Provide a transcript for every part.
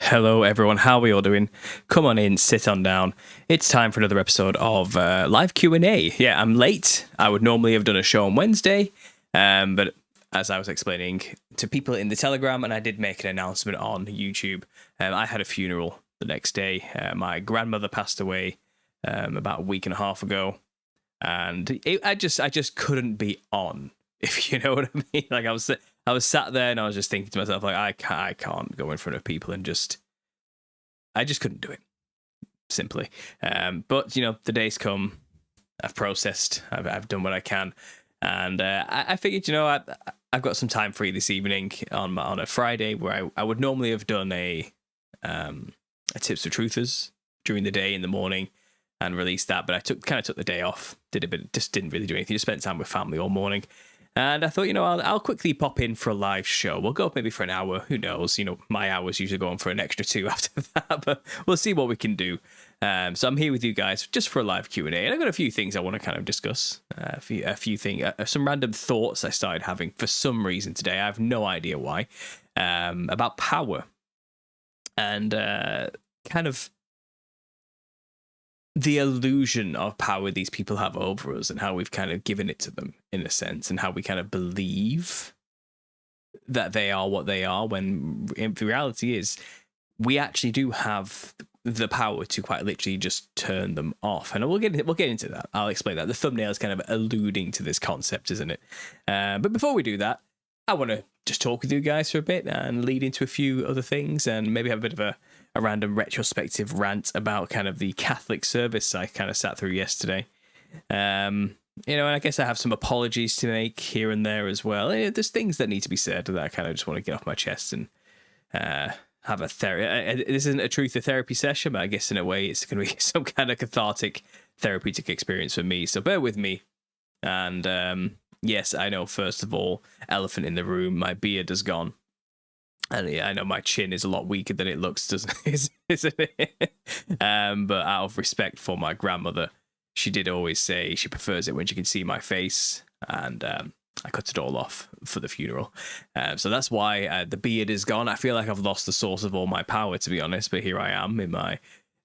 Hello, everyone. How are we all doing? Come on in, sit on down. It's time for another episode of live Q&A. Yeah, I'm late. I would normally have done a show on Wednesday, but as I was explaining to people in the Telegram, and I did make an announcement on YouTube, I had a funeral the next day. My grandmother passed away about a week and a half ago, and I just couldn't be on, if you know what I mean. Like I was sat there and I was just thinking to myself, like, I can't go in front of people and I just couldn't do it, simply. But, you know, the day's come. I've processed. I've done what I can. And I figured, you know, I've got some time free this evening on a Friday where I would normally have done a Tips for Truthers during the day in the morning and released that. But I took the day off, just didn't really do anything. Just spent time with family all morning. And I thought, you know, I'll quickly pop in for a live show. We'll go maybe for an hour. Who knows? You know, my hours usually go on for an extra 2 after that, but we'll see what we can do. So I'm here with you guys just for a live Q&A. And I've got a few things I want to kind of discuss. A few things, some random thoughts I started having for some reason today. I have no idea why. About power. And kind of the illusion of power these people have over us and how we've kind of given it to them in a sense, and how we kind of believe that they are what they are, when in reality is we actually do have the power to quite literally just turn them off. And we'll get into that. I'll explain that. The thumbnail is kind of alluding to this concept, isn't it? But before we do that, I want to just talk with you guys for a bit and lead into a few other things and maybe have a bit of a random retrospective rant about kind of the Catholic service I kind of sat through yesterday. You know, and I guess I have some apologies to make here and there as well. There's things that need to be said that I kind of just want to get off my chest and have a therapy. This isn't a truth or therapy session, but I guess in a way it's going to be some kind of cathartic therapeutic experience for me. So bear with me. And yes, I know, first of all, elephant in the room, my beard is gone. And yeah, I know my chin is a lot weaker than it looks, isn't it? But out of respect for my grandmother, she did always say she prefers it when she can see my face. And I cut it all off for the funeral. So that's why the beard is gone. I feel like I've lost the source of all my power, to be honest. But here I am in my...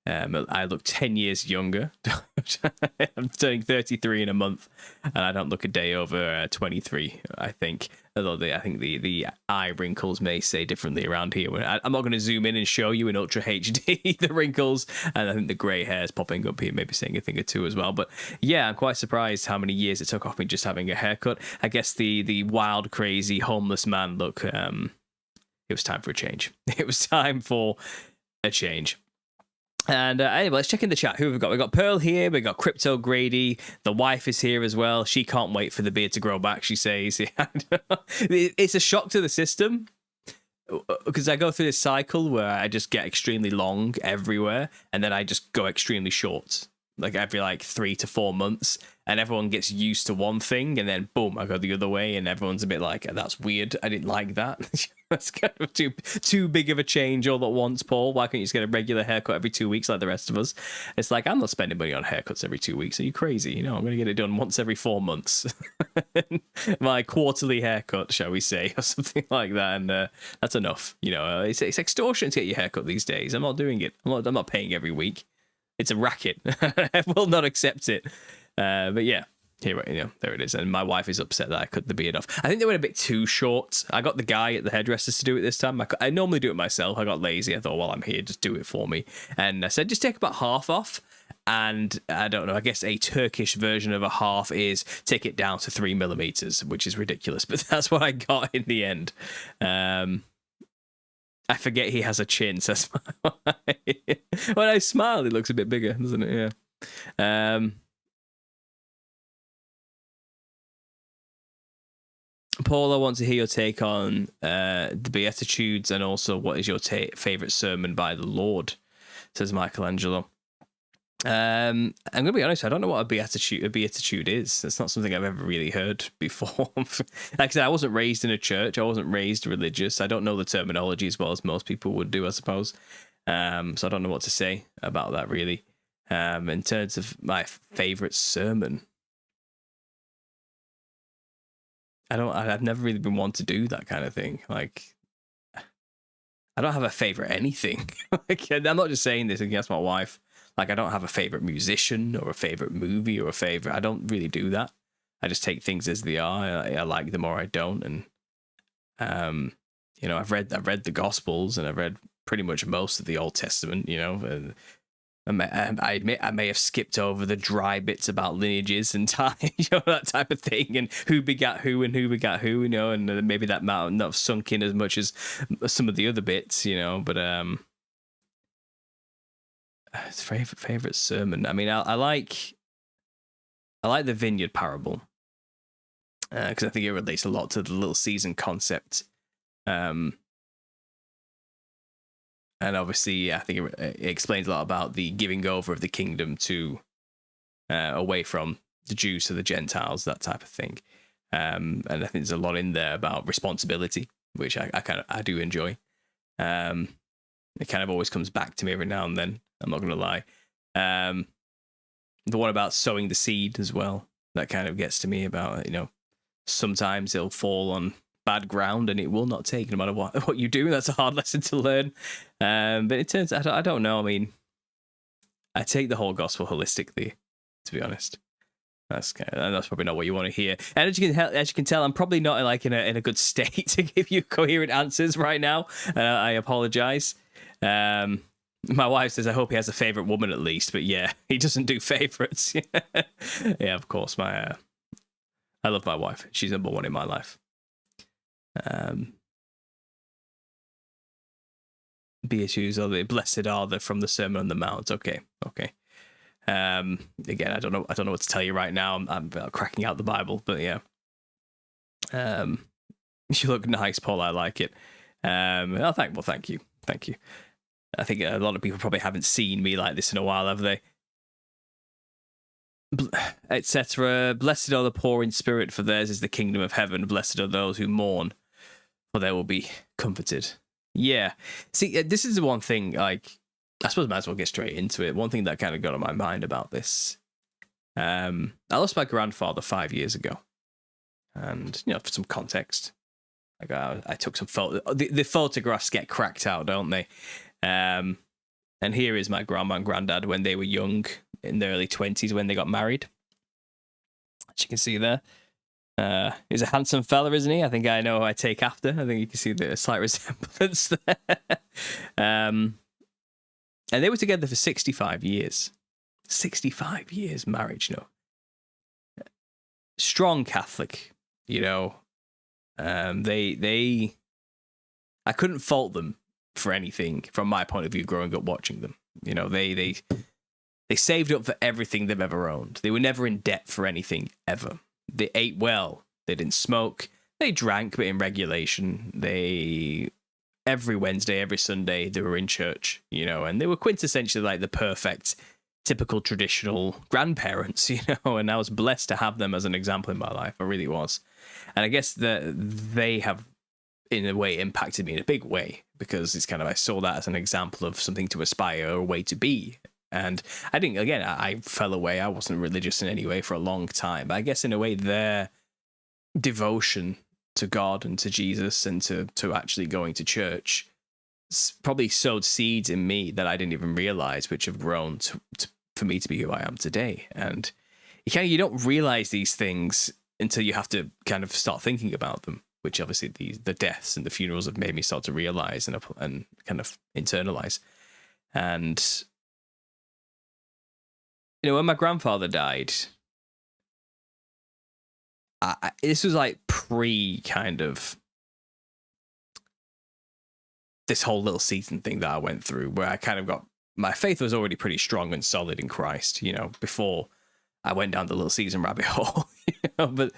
I look 10 years younger. I'm turning 33 in a month, and I don't look a day over 23, I think. Although I think the eye wrinkles may say differently around here. I'm not going to zoom in and show you in Ultra HD the wrinkles, and I think the grey hairs popping up here maybe saying a thing or two as well. But yeah, I'm quite surprised how many years it took off me just having a haircut. I guess the wild, crazy, homeless man look, it was time for a change. It was time for a change. And anyway, let's check in the chat. Who have we got? We've got Pearl here. We've got Crypto Grady. The wife is here as well. She can't wait for the beard to grow back, she says. It's a shock to the system because I go through this cycle where I just get extremely long everywhere and then I just go extremely short, like every 3 to 4 months. and everyone gets used to one thing, and then boom, I go the other way, and everyone's a bit like, that's weird. I didn't like that. That's kind of too big of a change all at once, Paul. Why can't you just get a regular haircut every 2 weeks like the rest of us? It's like, I'm not spending money on haircuts every 2 weeks. Are you crazy? You know, I'm going to get it done once every 4 months. My quarterly haircut, shall we say, or something like that. And that's enough. You know, it's extortion to get your haircut these days. I'm not doing it. I'm not paying every week. It's a racket. I will not accept it. But yeah. Here, there it is. And my wife is upset that I cut the beard off. I think they went a bit too short. I got the guy at the hairdressers to do it this time. I normally do it myself. I got lazy. I thought, well, I'm here, just do it for me. And I said, just take about half off. And I don't know, I guess a Turkish version of a half is take it down to 3 millimeters, which is ridiculous. But that's what I got in the end. I forget he has a chin, says my wife. When I smile, it looks a bit bigger, doesn't it? Yeah. Paul, I want to hear your take on the Beatitudes, and also what is your favourite sermon by the Lord, says Michelangelo. I'm going to be honest, I don't know what a beatitude is. It's not something I've ever really heard before. Like I said, I wasn't raised in a church. I wasn't raised religious. I don't know the terminology as well as most people would do, I suppose. So I don't know what to say about that, really. In terms of my favourite sermon, I've never really been one to do that kind of thing. Like, I don't have a favorite anything. Like, I'm not just saying this against my wife. Like, I don't have a favorite musician or a favorite movie or a favorite. I don't really do that. I just take things as they are. I like them or I don't. And, you know, I've read the Gospels, and I've read pretty much most of the Old Testament, you know. I admit I may have skipped over the dry bits about lineages and time, you know, that type of thing, and who begat who and who begat who, you know, and maybe that might not have sunk in as much as some of the other bits, you know. But it's favorite sermon. I mean, I like the vineyard parable because I think it relates a lot to the little season concept. And obviously, I think it explains a lot about the giving over of the kingdom to away from the Jews to the Gentiles, that type of thing. And I think there's a lot in there about responsibility, which I do enjoy. It kind of always comes back to me every now and then. I'm not going to lie. The one about sowing the seed as well, that kind of gets to me about, you know, sometimes it'll fall on bad ground and it will not take no matter what you do. That's a hard lesson to learn. But it turns out, I don't know. I mean, I take the whole gospel holistically, to be honest. That's probably not what you want to hear. And as you can tell, I'm probably not like in a good state to give you coherent answers right now. I apologize. My wife says, I hope he has a favorite woman at least, but yeah, he doesn't do favorites. Yeah, of course. I love my wife. She's number one in my life. Beatitudes, or the blessed are the from the Sermon on the Mount. Okay. Again, I don't know what to tell you right now. I'm cracking out the Bible, but yeah. You look nice, Paul. I like it. Thank you. I think a lot of people probably haven't seen me like this in a while, have they? Etc. Blessed are the poor in spirit, for theirs is the kingdom of heaven. Blessed are those who mourn, for they will be comforted. Yeah. See, this is the one thing, like, I suppose I might as well get straight into it. One thing that kind of got on my mind about this. I lost my grandfather 5 years ago. And, you know, for some context, like I took some the photographs get cracked out, don't they? And here is my grandma and granddad when they were young, in their early 20s, when they got married. As you can see there. He's a handsome fella, isn't he? I think I know who I take after. I think you can see the slight resemblance there. And they were together for 65 years. 65 years marriage, no. Strong Catholic, you know. I couldn't fault them for anything from my point of view growing up watching them. You know, they saved up for everything they've ever owned. They were never in debt for anything ever. They ate well. They didn't smoke. They drank, but in regulation. Every Wednesday, every Sunday, they were in church, you know, and they were quintessentially like the perfect typical traditional grandparents, and I was blessed to have them as an example in my life. I really was. And I guess that they have, in a way, impacted me in a big way, because it's kind of, I saw that as an example of something to aspire or a way to be. And I think, again, I fell away. I wasn't religious in any way for a long time. But I guess in a way, their devotion to God and to Jesus and to actually going to church probably sowed seeds in me that I didn't even realize, which have grown for me to be who I am today. And you don't realize these things until you have to kind of start thinking about them, which obviously the deaths and the funerals have made me start to realize and kind of internalize. And when my grandfather died, this was like pre kind of this whole little season thing that I went through, where I kind of got, my faith was already pretty strong and solid in Christ, before I went down the little season rabbit hole, but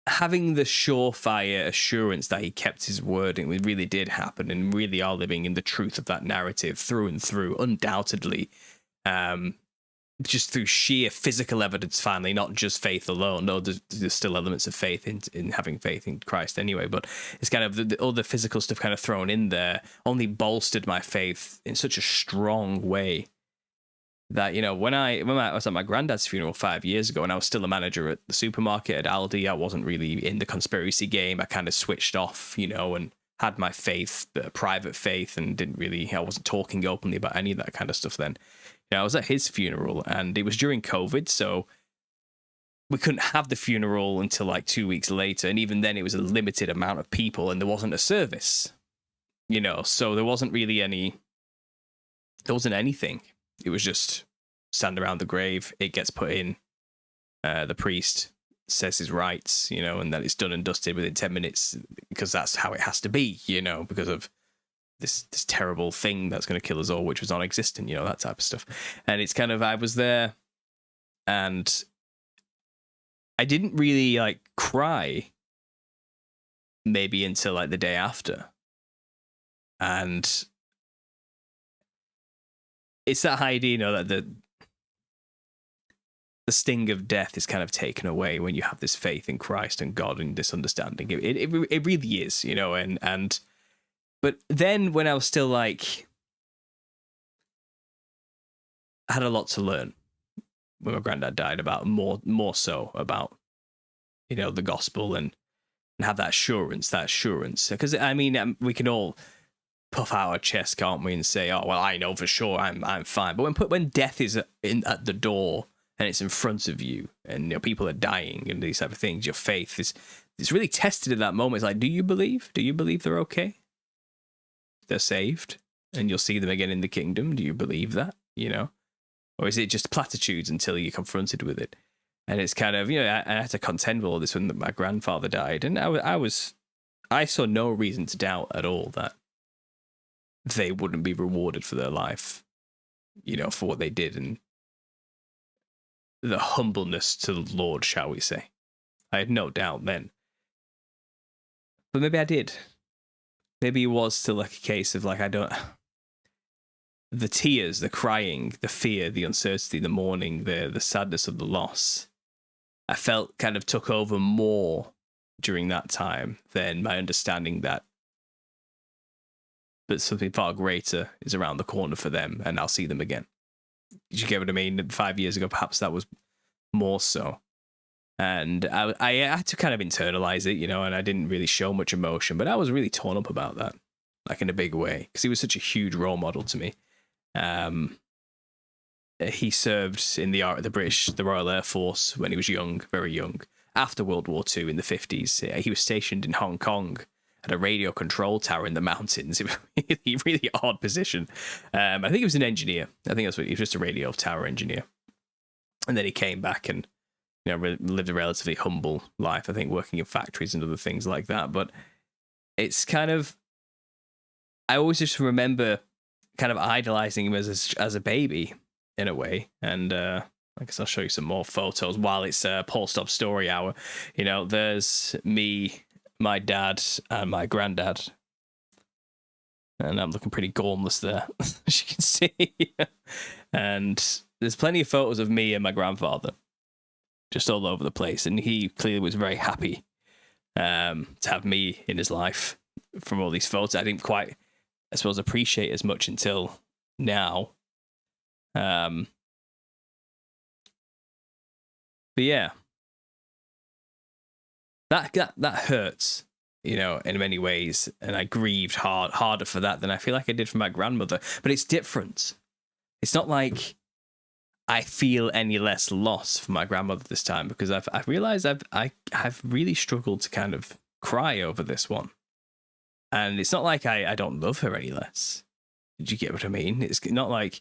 having the surefire assurance that he kept his word and it really did happen, and really are living in the truth of that narrative through and through, undoubtedly, just through sheer physical evidence, finally, not just faith alone. No, there's still elements of faith in having faith in Christ anyway, but it's kind of all the physical stuff kind of thrown in there only bolstered my faith in such a strong way that, when I was at my granddad's funeral 5 years ago, and I was still a manager at the supermarket at Aldi, I wasn't really in the conspiracy game. I kind of switched off, and had my faith, private faith, and I wasn't talking openly about any of that kind of stuff then. I was at his funeral, and it was during COVID, so we couldn't have the funeral until like 2 weeks later, and even then it was a limited amount of people, and there wasn't a service, so there wasn't anything. It was just stand around the grave, it gets put in, the priest says his rites, and then it's done and dusted within 10 minutes, because that's how it has to be, because of this terrible thing that's going to kill us all, which was non-existent, that type of stuff. And it's kind of, I was there, and I didn't really cry maybe until like the day after. And it's that idea, that the sting of death is kind of taken away when you have this faith in Christ and God and this understanding. It really is, and but then when I was still I had a lot to learn when my granddad died about more so about, the gospel and have that assurance. Because we can all puff out our chest, can't we, and say, oh, well, I know for sure I'm fine. But when death is at the door and it's in front of you, and people are dying and these type of things, your faith is really tested at that moment. It's like, do you believe? Do you believe they're okay? They're saved and you'll see them again in the kingdom. Do you believe that? Or is it just platitudes until you're confronted with it? And it's kind of, I had to contend with all this when my grandfather died, and I saw no reason to doubt at all that they wouldn't be rewarded for their life, for what they did, and the humbleness to the Lord, shall we say. I had no doubt then. But maybe I did. Maybe it was still a case of the tears, the crying, the fear, the uncertainty, the mourning, the sadness of the loss, I felt kind of took over more during that time than my understanding that something far greater is around the corner for them, and I'll see them again. Did you get what I mean? 5 years ago, perhaps that was more so. And I had to kind of internalize it, and I didn't really show much emotion, but I was really torn up about that, in a big way, because he was such a huge role model to me. He served in the Royal Air Force when he was young, very young. After World War II in the 50s, he was stationed in Hong Kong at a radio control tower in the mountains. It was a really odd position. I think he was an engineer. I think he was just a radio tower engineer. And then he came back and lived a relatively humble life, I think, working in factories and other things like that. But it's kind of, I always just remember kind of idolizing him as a baby in a way. And I guess I'll show you some more photos while it's Paul Stop Story Hour. There's me, my dad, and my granddad. And I'm looking pretty gormless there, as you can see. And there's plenty of photos of me and my grandfather just all over the place. And he clearly was very happy to have me in his life from all these photos. I didn't quite, I suppose, appreciate as much until now. But yeah, that hurts, you know, in many ways, and I grieved harder for that than I feel like I did for my grandmother. But it's different. It's not like I feel any less loss for my grandmother this time, because I've realized I've really struggled to kind of cry over this one, and it's not like I don't love her any less. Did you get what I mean? It's not like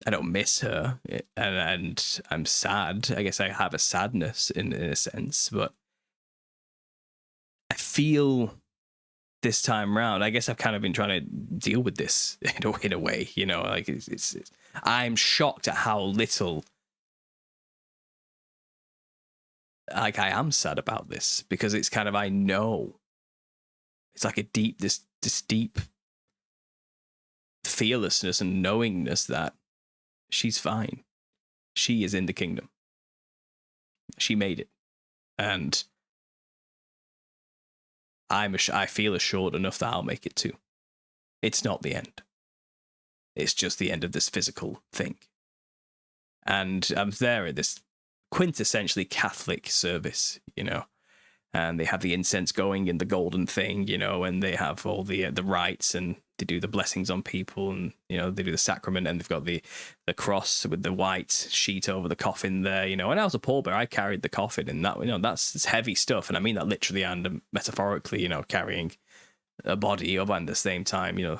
I don't miss her, and I'm sad. I guess I have a sadness in a sense, but I feel this time round, I guess I've kind of been trying to deal with this in a way, you know, like it's I'm shocked at how little like I am sad about this, because it's kind of, I know it's like a deep, this deep fearlessness and knowingness that she's fine. She is in the kingdom. She made it. And I feel assured enough that I'll make it too. It's not the end. It's just the end of this physical thing. And I'm there at this quintessentially Catholic service, you know, and they have the incense going in the golden thing, you know, and they have all the rites, and they do the blessings on people, and, you know, they do the sacrament, and they've got the cross with the white sheet over the coffin there, you know. And I was a pallbearer, I carried the coffin, and that, you know, it's heavy stuff, and I mean that literally and metaphorically, you know, carrying a body up at the same time, you know,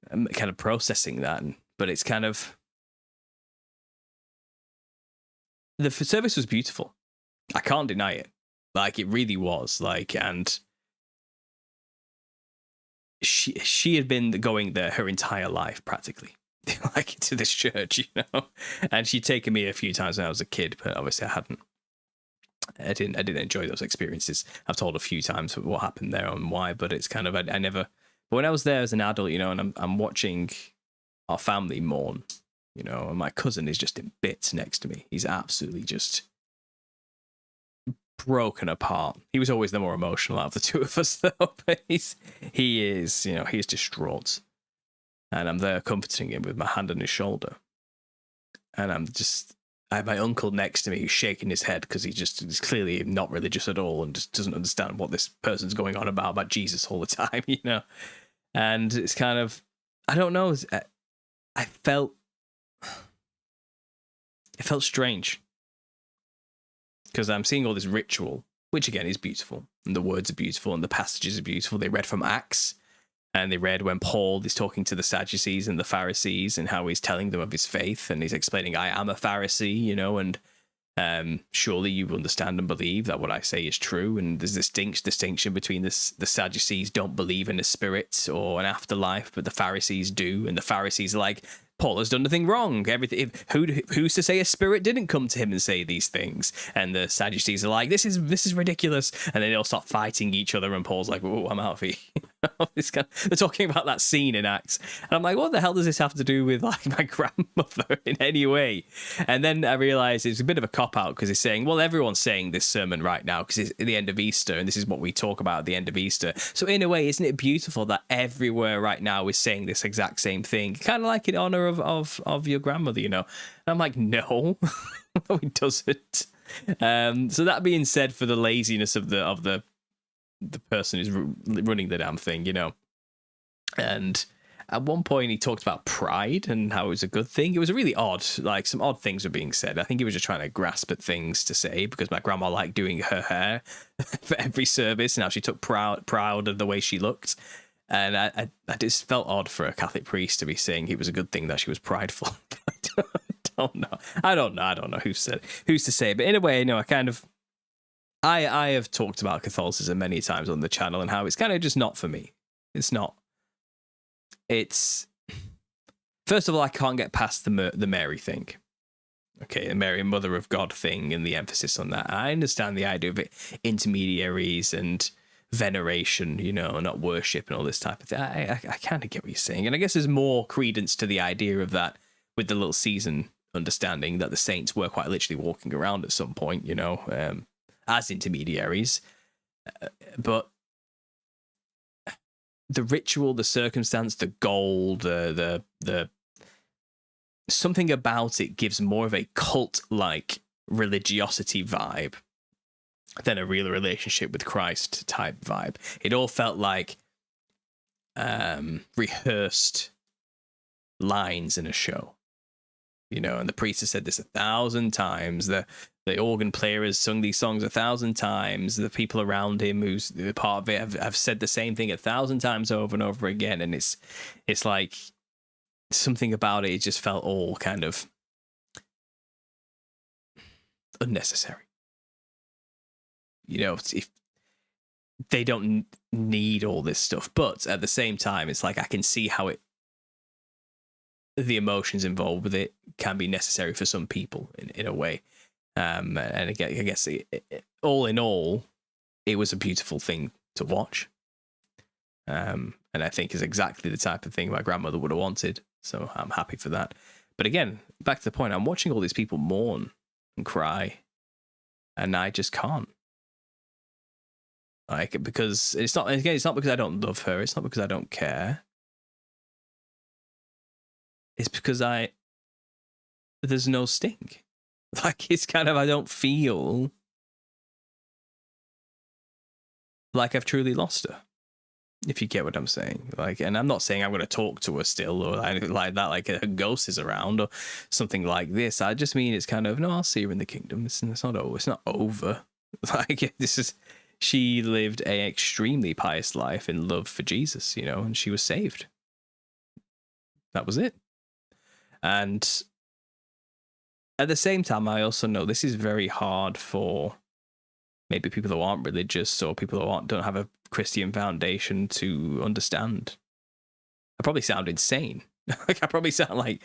I'm kind of processing that. But it's kind of, the service was beautiful. I can't deny it. Like, it really was. Like, and she had been going there her entire life, practically, like, to this church, you know. And she'd taken me a few times when I was a kid, but obviously I didn't enjoy those experiences. I've told a few times what happened there and why, but it's kind of, I never. But when I was there as an adult, you know, and I'm watching our family mourn, you know, and my cousin is just in bits next to me. He's absolutely just broken apart. He was always the more emotional out of the two of us, though. But he is, you know, he's distraught, and I'm there comforting him with my hand on his shoulder, and I have my uncle next to me who's shaking his head because he's clearly not religious at all and just doesn't understand what this person's going on about Jesus all the time, you know. And it's kind of, I don't know, it felt strange, because I'm seeing all this ritual, which again is beautiful, and the words are beautiful, and the passages are beautiful. They read from Acts, and they read when Paul is talking to the Sadducees and the Pharisees, and how he's telling them of his faith, and he's explaining, I am a Pharisee, you know, and surely you understand and believe that what I say is true. And there's this distinction between the Sadducees don't believe in a spirit or an afterlife, but the Pharisees do, and the Pharisees are like, Paul has done nothing wrong. Everything. Who's to say a spirit didn't come to him and say these things? And the Sadducees are like, this is ridiculous. And then they'll start fighting each other. And Paul's like, "Oh, I'm out of here." They're talking about that scene in Acts, and I'm like, what the hell does this have to do with, like, my grandmother in any way? And then I realised it's a bit of a cop out, because he's saying, well, everyone's saying this sermon right now because it's the end of Easter, and this is what we talk about at the end of Easter. So in a way, isn't it beautiful that everywhere right now is saying this exact same thing, kind of like in honor of your grandmother, you know? And I'm like, no, no, it doesn't. So that being said, for the laziness of the person who's running the damn thing, you know. And at one point he talked about pride and how it was a good thing. It was really odd, like some odd things were being said. I think he was just trying to grasp at things to say, because my grandma liked doing her hair for every service, and how she took proud of the way she looked. And I just felt odd for a Catholic priest to be saying it was a good thing that she was prideful. I don't know who's to say, but in a way, you know, I have talked about Catholicism many times on the channel, and how it's kind of just not for me. It's not. It's, first of all, I can't get past the Mary thing. Okay, the Mary, Mother of God thing, and the emphasis on that. I understand the idea of it, intermediaries and veneration, you know, not worship and all this type of thing. I kind of get what you're saying. And I guess there's more credence to the idea of that with the little season understanding that the saints were quite literally walking around at some point, you know, as intermediaries. But the ritual, the circumstance, the goal, the something about it gives more of a cult-like religiosity vibe than a real relationship with Christ type vibe. It all felt like rehearsed lines in a show, you know, and the priest has said this 1,000 times. The organ player has sung these songs 1,000 times. The people around him who's part of it have said the same thing 1,000 times over and over again. And it's like something about it just felt all kind of unnecessary. You know, if they don't need all this stuff, but at the same time, it's like I can see how the emotions involved with it can be necessary for some people in a way. And again, I guess all in all, it was a beautiful thing to watch. And I think is exactly the type of thing my grandmother would have wanted. So I'm happy for that. But again, back to the point, I'm watching all these people mourn and cry, and I just can't. Like, because it's not because I don't love her. It's not because I don't care. It's because there's no sting. Like, it's kind of, I don't feel like I've truly lost her, if you get what I'm saying. Like, and I'm not saying I'm going to talk to her still or anything like that, like a ghost is around or something like this. I just mean it's kind of, no, I'll see her in the kingdom. It's not over. It's not over. Like, she lived an extremely pious life in love for Jesus, you know, and she was saved. That was it. And at the same time, I also know this is very hard for maybe people who aren't religious or people who don't have a Christian foundation to understand. I probably sound insane. Like, I probably sound like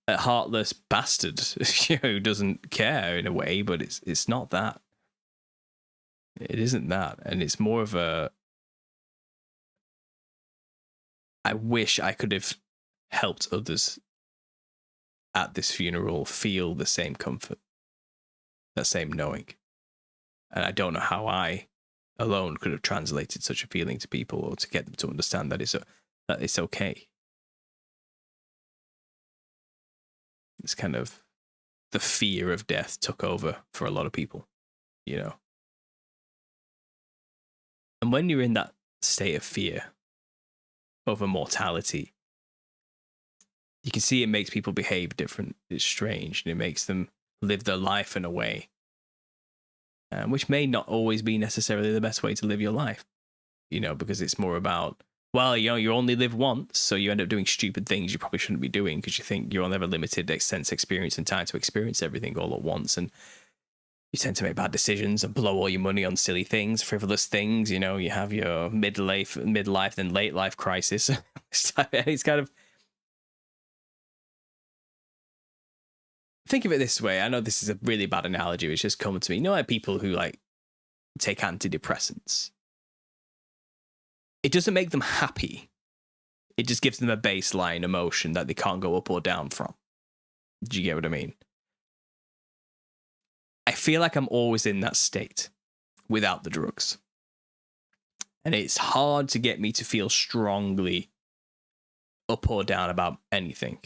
a heartless bastard, you know, who doesn't care in a way, but it's not that. It isn't that. And it's more of I wish I could have helped others at this funeral feel the same comfort, that same knowing. And I don't know how I alone could have translated such a feeling to people or to get them to understand that it's okay. It's kind of the fear of death took over for a lot of people, you know. And when you're in that state of fear over mortality, you can see it makes people behave different. It's strange, and it makes them live their life in a way which may not always be necessarily the best way to live your life, you know, because it's more about, well, you know, you only live once, so you end up doing stupid things you probably shouldn't be doing because you think you'll never limited sense experience and time to experience everything all at once, and you tend to make bad decisions and blow all your money on silly things, frivolous things. You know, you have your midlife, then late life crisis. It's kind of, think of it this way. I know this is a really bad analogy. It's just come to me. You know, like people who like take antidepressants. It doesn't make them happy. It just gives them a baseline emotion that they can't go up or down from. Do you get what I mean? I feel like I'm always in that state without the drugs. And it's hard to get me to feel strongly up or down about anything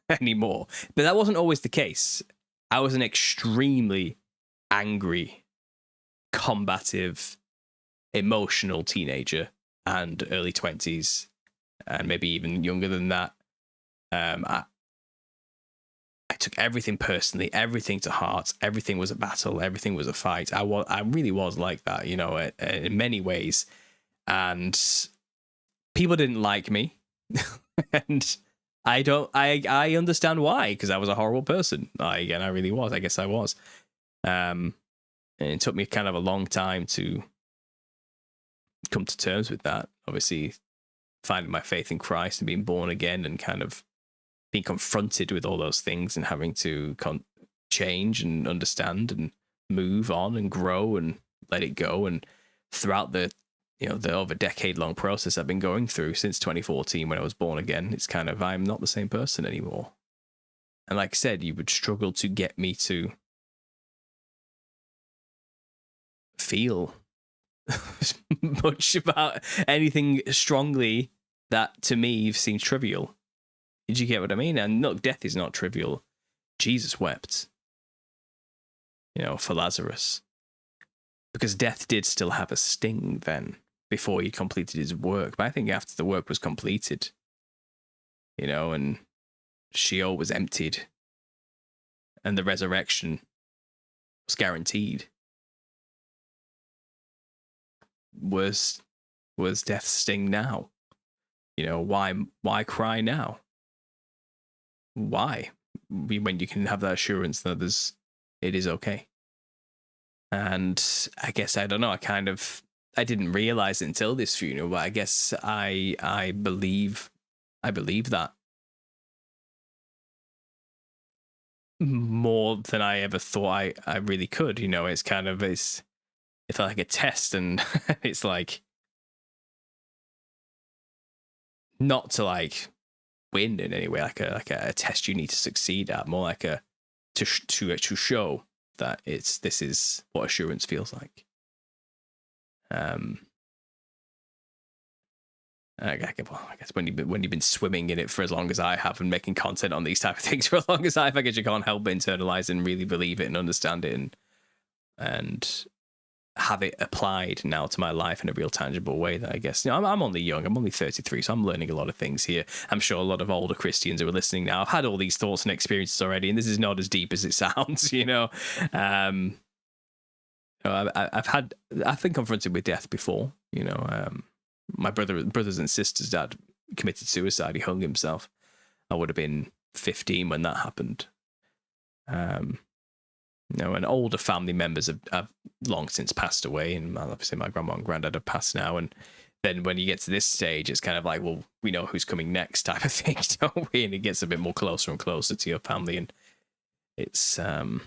anymore. But that wasn't always the case. I was an extremely angry, combative, emotional teenager and early 20s, and maybe even younger than that. I took everything personally, everything to heart. Everything was a battle. Everything was a fight. I really was like that, you know, in many ways. And people didn't like me. And I understand why, because I was a horrible person. I really was. I guess I was. And it took me kind of a long time to come to terms with that. Obviously, finding my faith in Christ and being born again and kind of being confronted with all those things and having to change and understand and move on and grow and let it go. And throughout the the over decade-long process I've been going through since 2014 when I was born again. It's kind of, I'm not the same person anymore. And like I said, you would struggle to get me to feel much about anything strongly that to me seems trivial. Did you get what I mean? And look, death is not trivial. Jesus wept, for Lazarus. Because death did still have a sting then, before he completed his work. But I think after the work was completed, and Sheol was emptied, and the resurrection was guaranteed, was death's sting now? Why cry now? Why? When you can have that assurance that it is okay. And I guess, I don't know, I didn't realize it until this funeral, but I guess I believe that more than I ever thought I really could. It felt like a test, and it's like, not to like win in any way, like a test you need to succeed at, more like to show that this is what assurance feels like. I guess when you've been swimming in it for as long as I have and making content on these type of things for as long as I guess you can't help but internalize and really believe it and understand it and have it applied now to my life in a real tangible way. That I guess, I'm only young. I'm only 33, so I'm learning a lot of things here. I'm sure a lot of older Christians who are listening now have had all these thoughts and experiences already, and this is not as deep as it sounds. I've been confronted with death before. My brothers and sisters' dad committed suicide. He hung himself. I would have been 15 when that happened. And older family members have long since passed away, and obviously my grandma and granddad have passed now. And then when you get to this stage, it's kind of like, well, we know who's coming next type of thing, don't we? And it gets a bit more closer and closer to your family, and it's I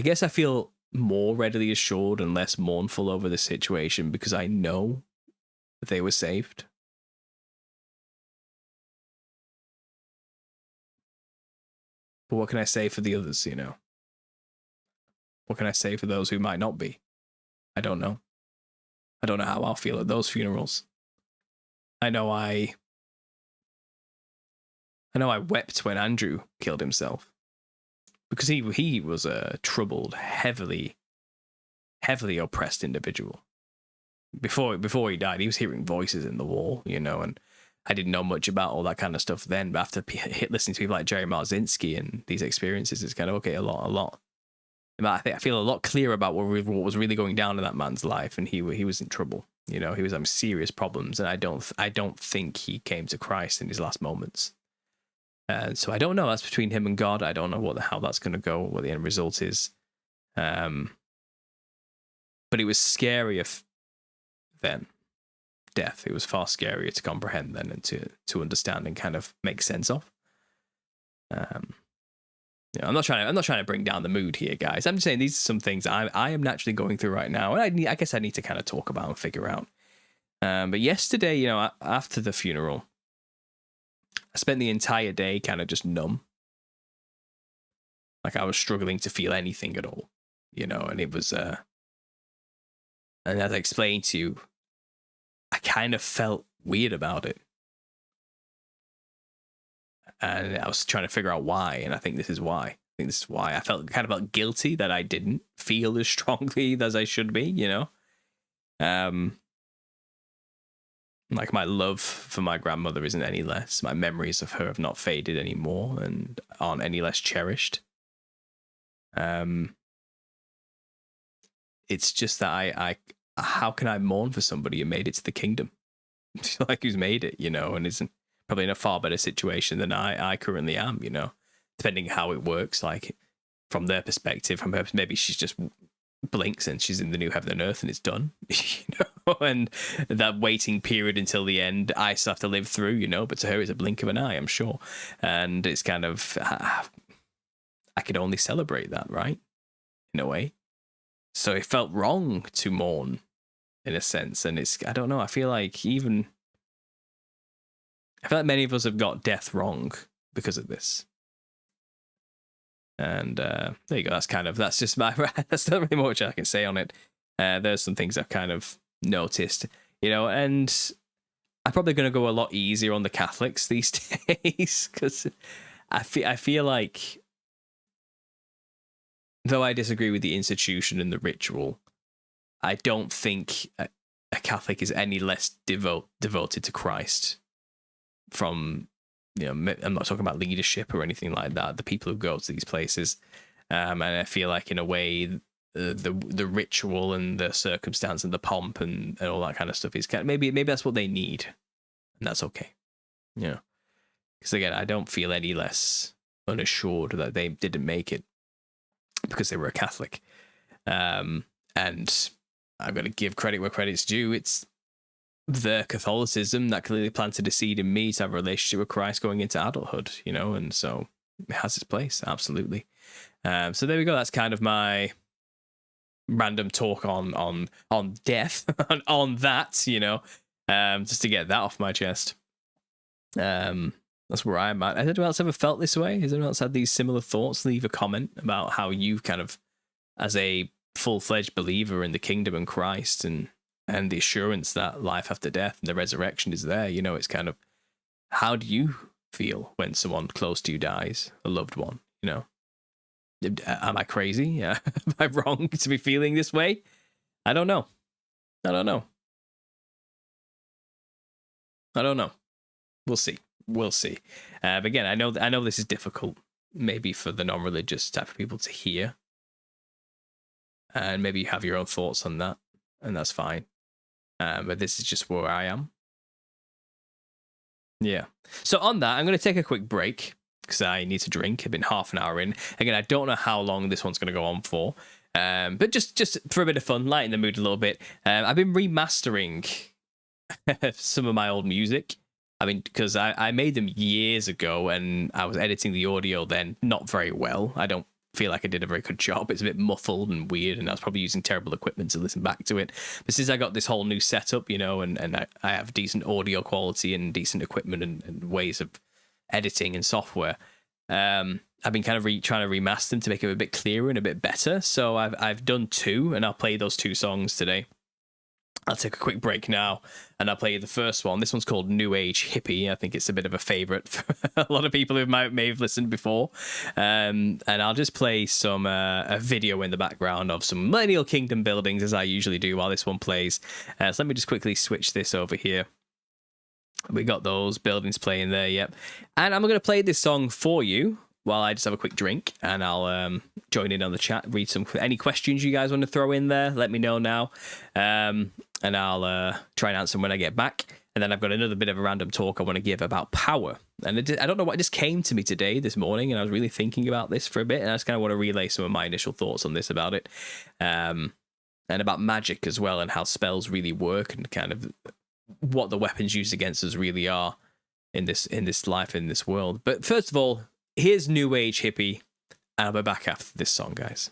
guess I feel more readily assured and less mournful over the situation because I know they were saved. But what can I say for the others, What can I say for those who might not be? I don't know. I don't know how I'll feel at those funerals. I know I wept when Andrew killed himself. Because he was a troubled, heavily oppressed individual. Before he died, he was hearing voices in the wall, and I didn't know much about all that kind of stuff then. But after listening to people like Jerry Marzinski and these experiences, it's kind of okay, a lot. I feel a lot clearer about what was really going down in that man's life, and he was in trouble. He was having serious problems, and I don't think he came to Christ in his last moments. So I don't know. That's between him and God. I don't know how that's going to go, what the end result is. But it was scarier then. Death. It was far scarier to comprehend then and to understand and kind of make sense of. I'm not trying to bring down the mood here, guys. I'm just saying these are some things I am naturally going through right now, and I guess I need to kind of talk about and figure out. But yesterday, after the funeral, I spent the entire day kind of just numb. Like I was struggling to feel anything at all, and it was, and as I explained to you, I kind of felt weird about it. And I was trying to figure out why, and I think this is why. I felt kind of guilty that I didn't feel as strongly as I should be, Like my love for my grandmother isn't any less. My memories of her have not faded anymore and aren't any less cherished. It's just that I how can I mourn for somebody who made it to the kingdom? Like who's made it, and isn't probably in a far better situation than I currently am, depending how it works. Like from their perspective, from her, maybe she's just blinks and she's in the new heaven and earth and it's done, and that waiting period until the end I still have to live through, but to her it's a blink of an eye, I'm sure. And it's kind of I could only celebrate that, right, in a way. So it felt wrong to mourn in a sense. And it's, I don't know, I feel like many of us have got death wrong because of this. And there you go. That's just my, that's not really much I can say on it. There's some things I've kind of noticed, and I'm probably going to go a lot easier on the Catholics these days because I feel like, though I disagree with the institution and the ritual, I don't think a Catholic is any less devoted to Christ from, I'm not talking about leadership or anything like that, the people who go to these places. And I feel like, in a way, the ritual and the circumstance and the pomp and all that kind of stuff is maybe that's what they need, and that's okay. Because again, I don't feel any less unassured that they didn't make it because they were a Catholic. And I'm going to give credit where credit's due. It's their Catholicism that clearly planted a seed in me to have a relationship with Christ going into adulthood, and so it has its place, absolutely. So there we go. That's kind of my random talk on death, on that, just to get that off my chest. That's where I'm at. Has anyone else ever felt this way? Has anyone else had these similar thoughts? Leave a comment about how you kind of, as a full-fledged believer in the kingdom and Christ and the assurance that life after death and the resurrection is there, it's kind of, how do you feel when someone close to you dies, a loved one, Am I crazy? Am I wrong to be feeling this way? I don't know. We'll see. But again, I know this is difficult, maybe for the non-religious type of people to hear, and maybe you have your own thoughts on that, and that's fine. But this is just where I am. Yeah. So on that, I'm going to take a quick break because I need to drink. I've been half an hour in. Again, I don't know how long this one's going to go on for, but just for a bit of fun, lighten the mood a little bit. I've been remastering some of my old music. I mean, because I made them years ago and I was editing the audio then not very well. I don't feel like I did a very good job. It's a bit muffled and weird, and I was probably using terrible equipment to listen back to it. But since I got this whole new setup, and I have decent audio quality and decent equipment and ways of editing and software, I've been kind of trying to remaster them to make it a bit clearer and a bit better. So I've done 2, and I'll play those 2 songs today. I'll take a quick break now, and I'll play you the first one. This one's called New Age Hippie. I think it's a bit of a favorite for a lot of people who may have listened before. And I'll just play some a video in the background of some Millennial Kingdom buildings, as I usually do, while this one plays. So let me just quickly switch this over here. We got those buildings playing there, yep. And I'm going to play this song for you while I just have a quick drink, and I'll join in on the chat, read any questions you guys want to throw in there. Let me know now, and I'll try and answer them when I get back. And then I've got another bit of a random talk I want to give about power. And I don't know what just came to me this morning, and I was really thinking about this for a bit, and I just kind of want to relay some of my initial thoughts on this about it, and about magic as well, and how spells really work, and kind of what the weapons used against us really are in this life, in this world. But first of all, here's New Age Hippie, and I'll be back after this song, guys.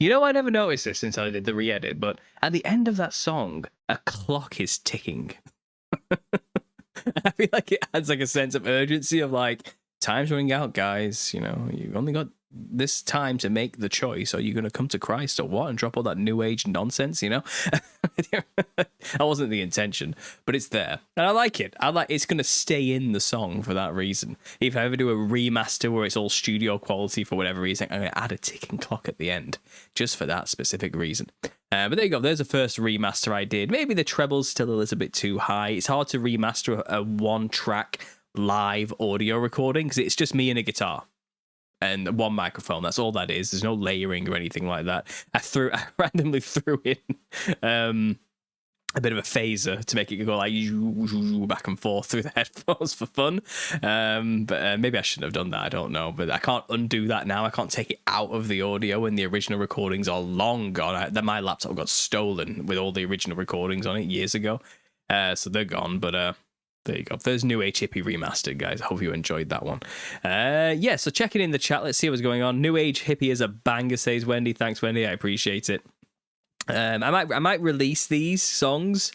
You know, I never noticed this since I did the re-edit, but at the end of that song, a clock is ticking. I feel like it adds like a sense of urgency of like, time's running out, guys. You know, you've only got this time to make the choice. Are you going to come to Christ or what and drop all that new age nonsense? You know, that wasn't the intention, but it's there, and I like it. It's going to stay in the song for that reason. If I ever do a remaster where it's all studio quality for whatever reason, I'm going to add a ticking clock at the end just for that specific reason. But there you go. There's the first remaster I did. Maybe the treble's still a little bit too high. It's hard to remaster a one-track live audio recording because it's just me and a guitar and one microphone. That's all that is. There's no layering or anything like that. I randomly threw in a bit of a phaser to make it go like back and forth through the headphones for fun. But maybe I shouldn't have done that. I don't know. But I can't undo that now. I can't take it out of the audio when the original recordings are long gone. My laptop got stolen with all the original recordings on it years ago. So they're gone. But there you go. There's New Age Hippie Remastered, guys. I hope you enjoyed that one. Yeah, so check it in the chat. Let's see what's going on. New Age Hippie is a banger, says Wendy. Thanks, Wendy. I appreciate it. I might release these songs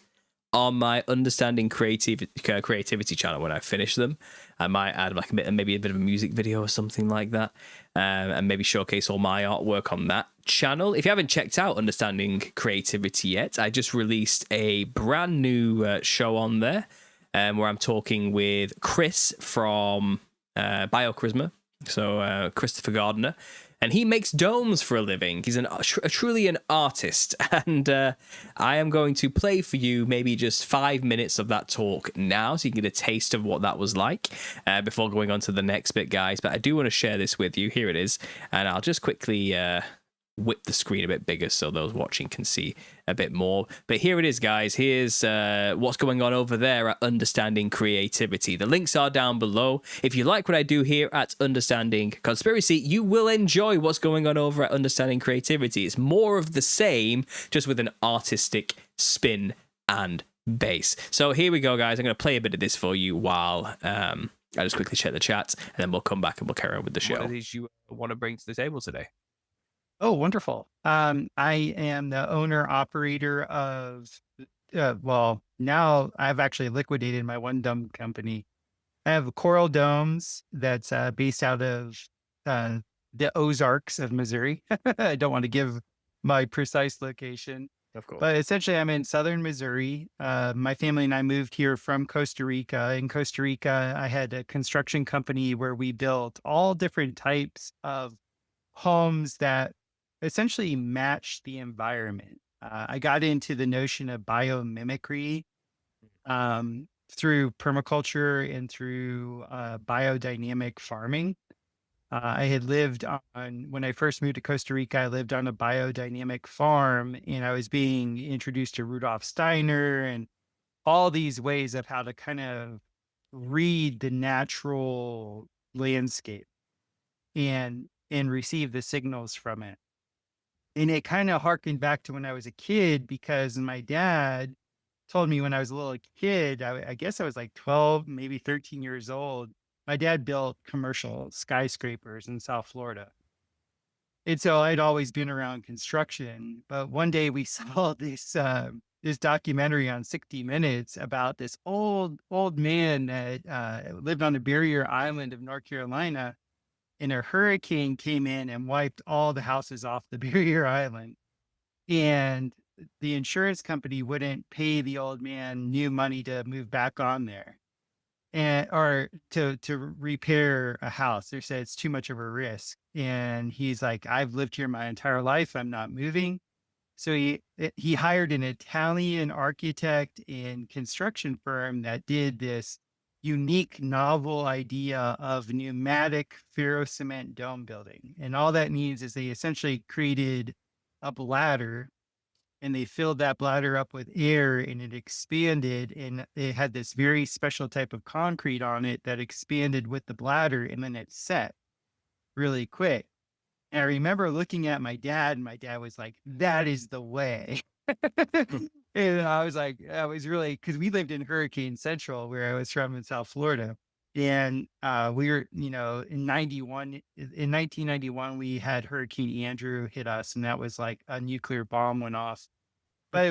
on my Understanding Creativity channel when I finish them. I might add like maybe a bit of a music video or something like that, and maybe showcase all my artwork on that channel. If you haven't checked out Understanding Creativity yet, I just released a brand new show on there, where I'm talking with Chris from Biocharisma, so Christopher Gardner. And he makes domes for a living. He's truly an artist. And I am going to play for you maybe just 5 minutes of that talk now so you can get a taste of what that was like before going on to the next bit, guys. But I do want to share this with you. Here it is. And I'll just quickly whip the screen a bit bigger so those watching can see a bit more. But here it is, guys. Here's what's going on over there at Understanding Creativity. The links are down below. If you like what I do here at Understanding Conspiracy, you will enjoy what's going on over at Understanding Creativity. It's more of the same, just with an artistic spin and base. So here we go, guys. I'm going to play a bit of this for you while I just quickly check the chat, and then we'll come back and we'll carry on with the show. What are these you want to bring to the table today? Oh, wonderful. I am the owner operator of, well, now I've actually liquidated my one dome company. I have Coral Domes that's based out of the Ozarks of Missouri. I don't want to give my precise location. Of course. But essentially, I'm in southern Missouri. My family and I moved here from Costa Rica. In Costa Rica, I had a construction company where we built all different types of homes that essentially match the environment. I got into the notion of biomimicry through permaculture and through biodynamic farming. I had lived on, when I first moved to Costa Rica, I lived on a biodynamic farm, and I was being introduced to Rudolf Steiner and all these ways of how to kind of read the natural landscape and receive the signals from it. And it kind of harkened back to when I was a kid, because my dad told me when I was a little kid, I guess I was like 12, maybe 13 years old. My dad built commercial skyscrapers in South Florida. And so I'd always been around construction. But one day we saw this documentary on 60 Minutes about this old man that lived on the barrier island of North Carolina. And a hurricane came in and wiped all the houses off the barrier island. And the insurance company wouldn't pay the old man new money to move back on there, or to repair a house. They said it's too much of a risk. And he's like, I've lived here my entire life. I'm not moving. So he hired an Italian architect and construction firm that did this unique, novel idea of pneumatic ferrocement dome building. And all that means is they essentially created a bladder, and they filled that bladder up with air, and it expanded, and it had this very special type of concrete on it that expanded with the bladder, and then it set really quick. And I remember looking at my dad, and my dad was like, that is the way. And I was like, I was really, because we lived in Hurricane Central, where I was from in South Florida. And we were, in 91, in 1991, we had Hurricane Andrew hit us, and that was like a nuclear bomb went off. But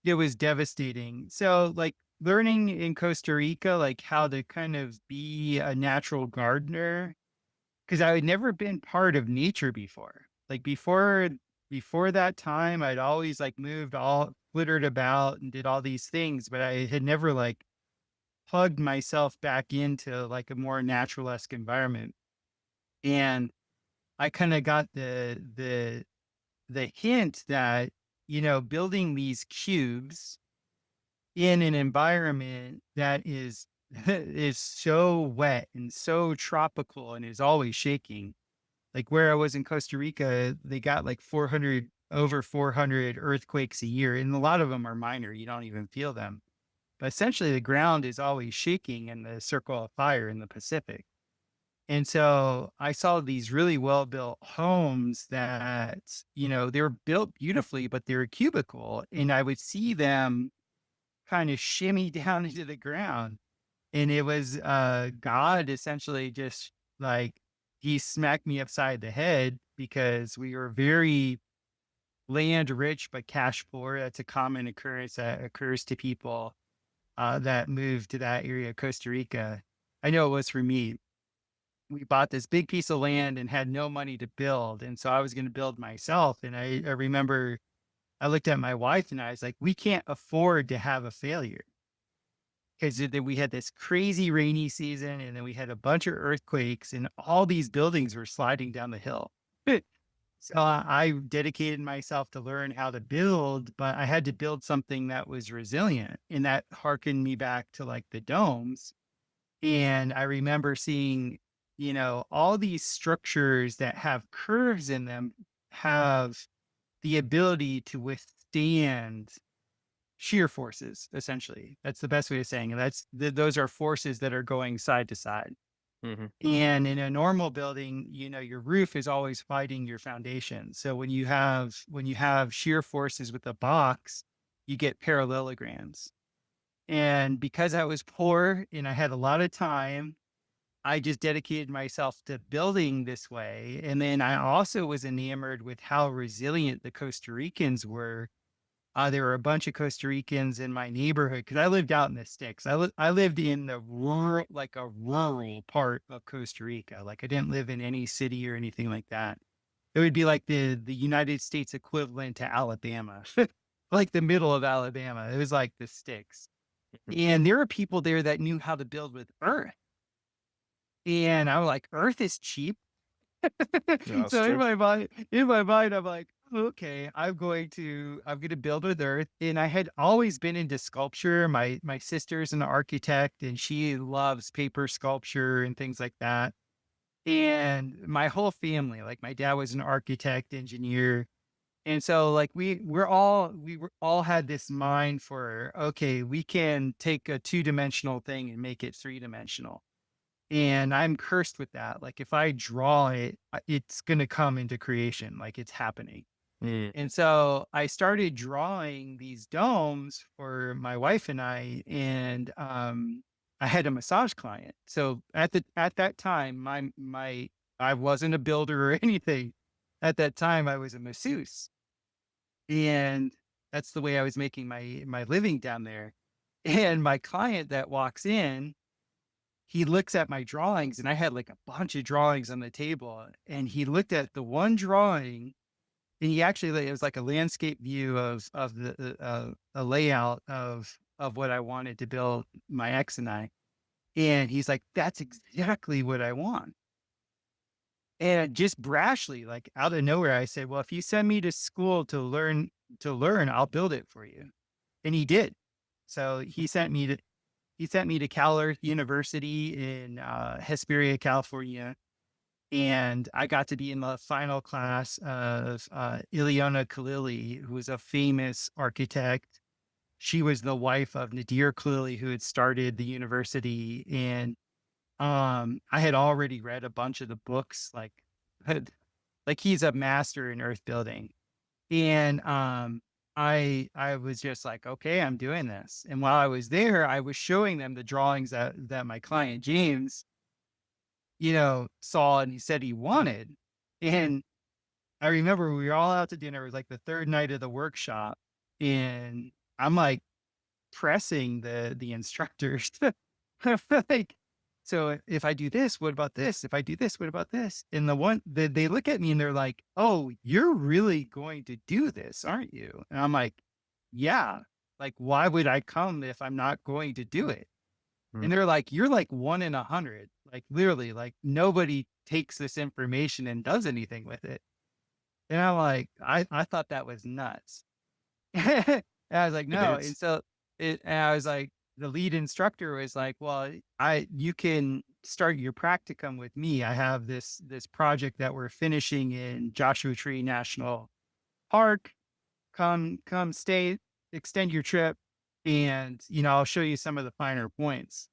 it was devastating. So like learning in Costa Rica, like how to kind of be a natural gardener, because I had never been part of nature before. Like before that time, I'd always like moved all flittered about and did all these things, but I had never like plugged myself back into like a more natural-esque environment. And I kind of got the hint that, building these cubes in an environment that is is so wet and so tropical and is always shaking. Like where I was in Costa Rica, they got like 400 over 400 earthquakes a year, and a lot of them are minor. You don't even feel them. But essentially, the ground is always shaking in the circle of fire in the Pacific. And so I saw these really well built homes that, they were built beautifully, but they were cubicle. And I would see them kind of shimmy down into the ground. And it was God essentially just like he smacked me upside the head because we were very land rich, but cash poor. That's a common occurrence that occurs to people that moved to that area of Costa Rica. I know it was for me. We bought this big piece of land and had no money to build. And so I was going to build myself. And I remember I looked at my wife and I was like, we can't afford to have a failure because then we had this crazy rainy season and then we had a bunch of earthquakes and all these buildings were sliding down the hill. So I dedicated myself to learn how to build, but I had to build something that was resilient. And that harkened me back to like the domes. And I remember seeing, all these structures that have curves in them have the ability to withstand shear forces, essentially. That's the best way of saying it. Those are forces that are going side to side. Hmm. And in a normal building, your roof is always fighting your foundation. So when you have shear forces with a box, you get parallelograms. And because I was poor and I had a lot of time, I just dedicated myself to building this way. And then I also was enamored with how resilient the Costa Ricans were. There were a bunch of Costa Ricans in my neighborhood because I lived out in the sticks. I lived in the rural, like a rural part of Costa Rica. Like I didn't live in any city or anything like that. It would be like the United States equivalent to Alabama, like the middle of Alabama. It was like the sticks. And there are people there that knew how to build with earth. And I was like, earth is cheap. Yeah, that's So true. in my mind, I'm like, okay, I'm gonna build with earth. And I had always been into sculpture. My sister's an architect and she loves paper sculpture and things like that. And my whole family, like my dad was an architect, engineer. And so like we all had this mind for, okay, we can take a two-dimensional thing and make it three-dimensional. And I'm cursed with that. Like if I draw it, it's going to come into creation, like it's happening. Mm. And so I started drawing these domes for my wife and I had a massage client. So at that time, my I wasn't a builder or anything. At that time, I was a masseuse, and that's the way I was making my living down there. And my client that walks in, he looks at my drawings and I had like a bunch of drawings on the table and he looked at the one drawing and he actually it was like a landscape view of the a layout of what I wanted to build my ex and I. And he's like, that's exactly what I want. And just brashly, like out of nowhere, I said, well, if you send me to school to learn, I'll build it for you. And he did. So he sent me to Cal Earth University in Hesperia, California, and I got to be in the final class of Ileana Khalili, who was a famous architect. She was the wife of Nadir Khalili, who had started the university, and I had already read a bunch of the books, like he's a master in earth building, and I was just like, okay, I'm doing this. And while I was there, I was showing them the drawings that my client James, saw and he said he wanted. And I remember we were all out to dinner. It was like the third night of the workshop, and I'm like pressing the instructors. Like, so if I do this, what about this? If I do this, what about this? And they look at me and they're like, "Oh, you're really going to do this, aren't you?" And I'm like, "Yeah." Like, why would I come if I'm not going to do it? Mm. And they're like, "You're like 1 in 100." Like, literally, like nobody takes this information and does anything with it. And I'm like, I thought that was nuts. And I was like, It "No." And is. so and I was like, the lead instructor was like, "Well, you can start your practicum with me. I have this project that we're finishing in Joshua Tree National Park. Come stay, extend your trip, and I'll show you some of the finer points."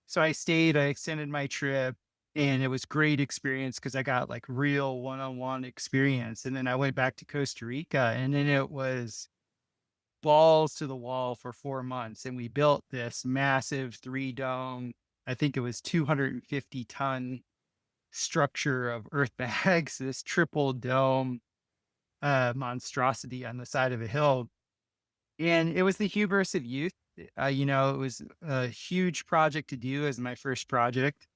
So I stayed, I extended my trip, and it was great experience because I got like real one-on-one experience. And then I went back to Costa Rica, and then it was balls to the wall for 4 months. And we built this massive 3 dome, I think it was 250-ton structure of earth bags, this triple dome monstrosity on the side of a hill. And it was the hubris of youth. It was a huge project to do as my first project.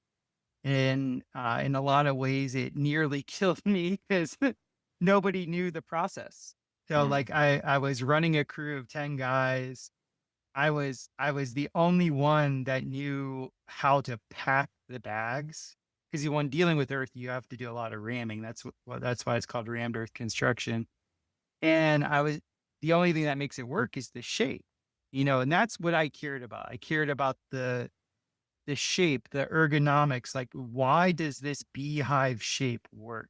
And in a lot of ways, it nearly killed me because nobody knew the process. So, Mm. like, I was running a crew of 10 guys. I was the only one that knew how to pack the bags, because when dealing with earth, you have to do a lot of ramming. That's why it's called rammed earth construction. And I was the only thing that makes it work is the shape, and that's what I cared about. I cared about the shape, the ergonomics, like, why does this beehive shape work?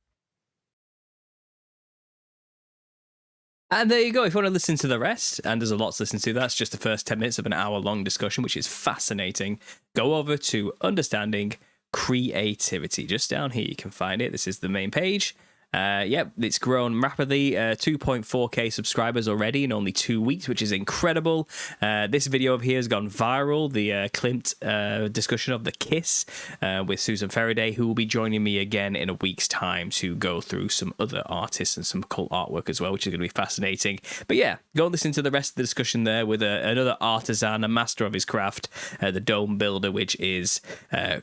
And there you go. If you want to listen to the rest, and there's a lot to listen to, that's just the first 10 minutes of an hour-long discussion, which is fascinating. Go over to Understanding Creativity. Just down here, you can find it. This is the main page. Yep, it's grown rapidly. 2.4k subscribers already in only 2 weeks, which is incredible. This video of here has gone viral. The Klimt discussion of the Kiss with Susan Faraday, who will be joining me again in a week's time to go through some other artists and some cult artwork as well, which is going to be fascinating. But yeah, go and listen to the rest of the discussion there with another artisan, a master of his craft, the dome builder, which is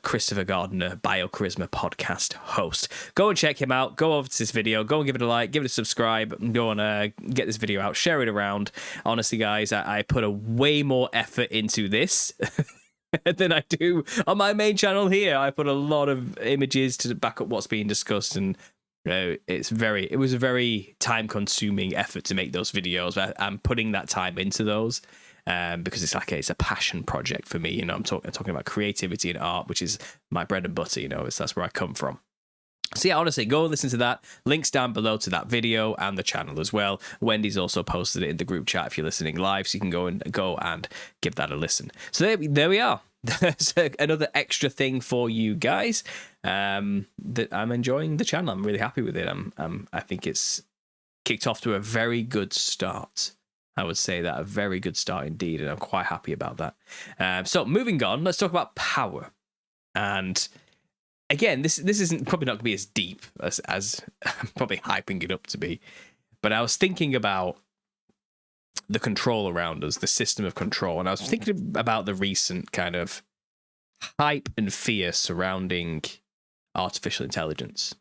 Christopher Gardner, BioCharisma podcast host. Go and check him out. Go over to this video, go and give it a like, give it a subscribe, go and get this video out, share it around. Honestly, guys, I put a way more effort into this than I do on my main channel here. I put a lot of images to back up what's being discussed, and it was a very time-consuming effort to make those videos. But I'm putting that time into those because it's a passion project for me. I'm talking about creativity and art, which is my bread and butter. That's where I come from. So yeah, honestly, go and listen to that. Links down below to that video and the channel as well. Wendy's also posted it in the group chat if you're listening live, so you can go and give that a listen. So there we are. There's another extra thing for you guys. That I'm enjoying the channel. I'm really happy with it. I think it's kicked off to a very good start. I would say that a very good start indeed, and I'm quite happy about that. So moving on, let's talk about power. And again, this isn't probably not going to be as deep as I'm probably hyping it up to be, but I was thinking about the control around us, the system of control, and I was thinking about the recent kind of hype and fear surrounding artificial intelligence.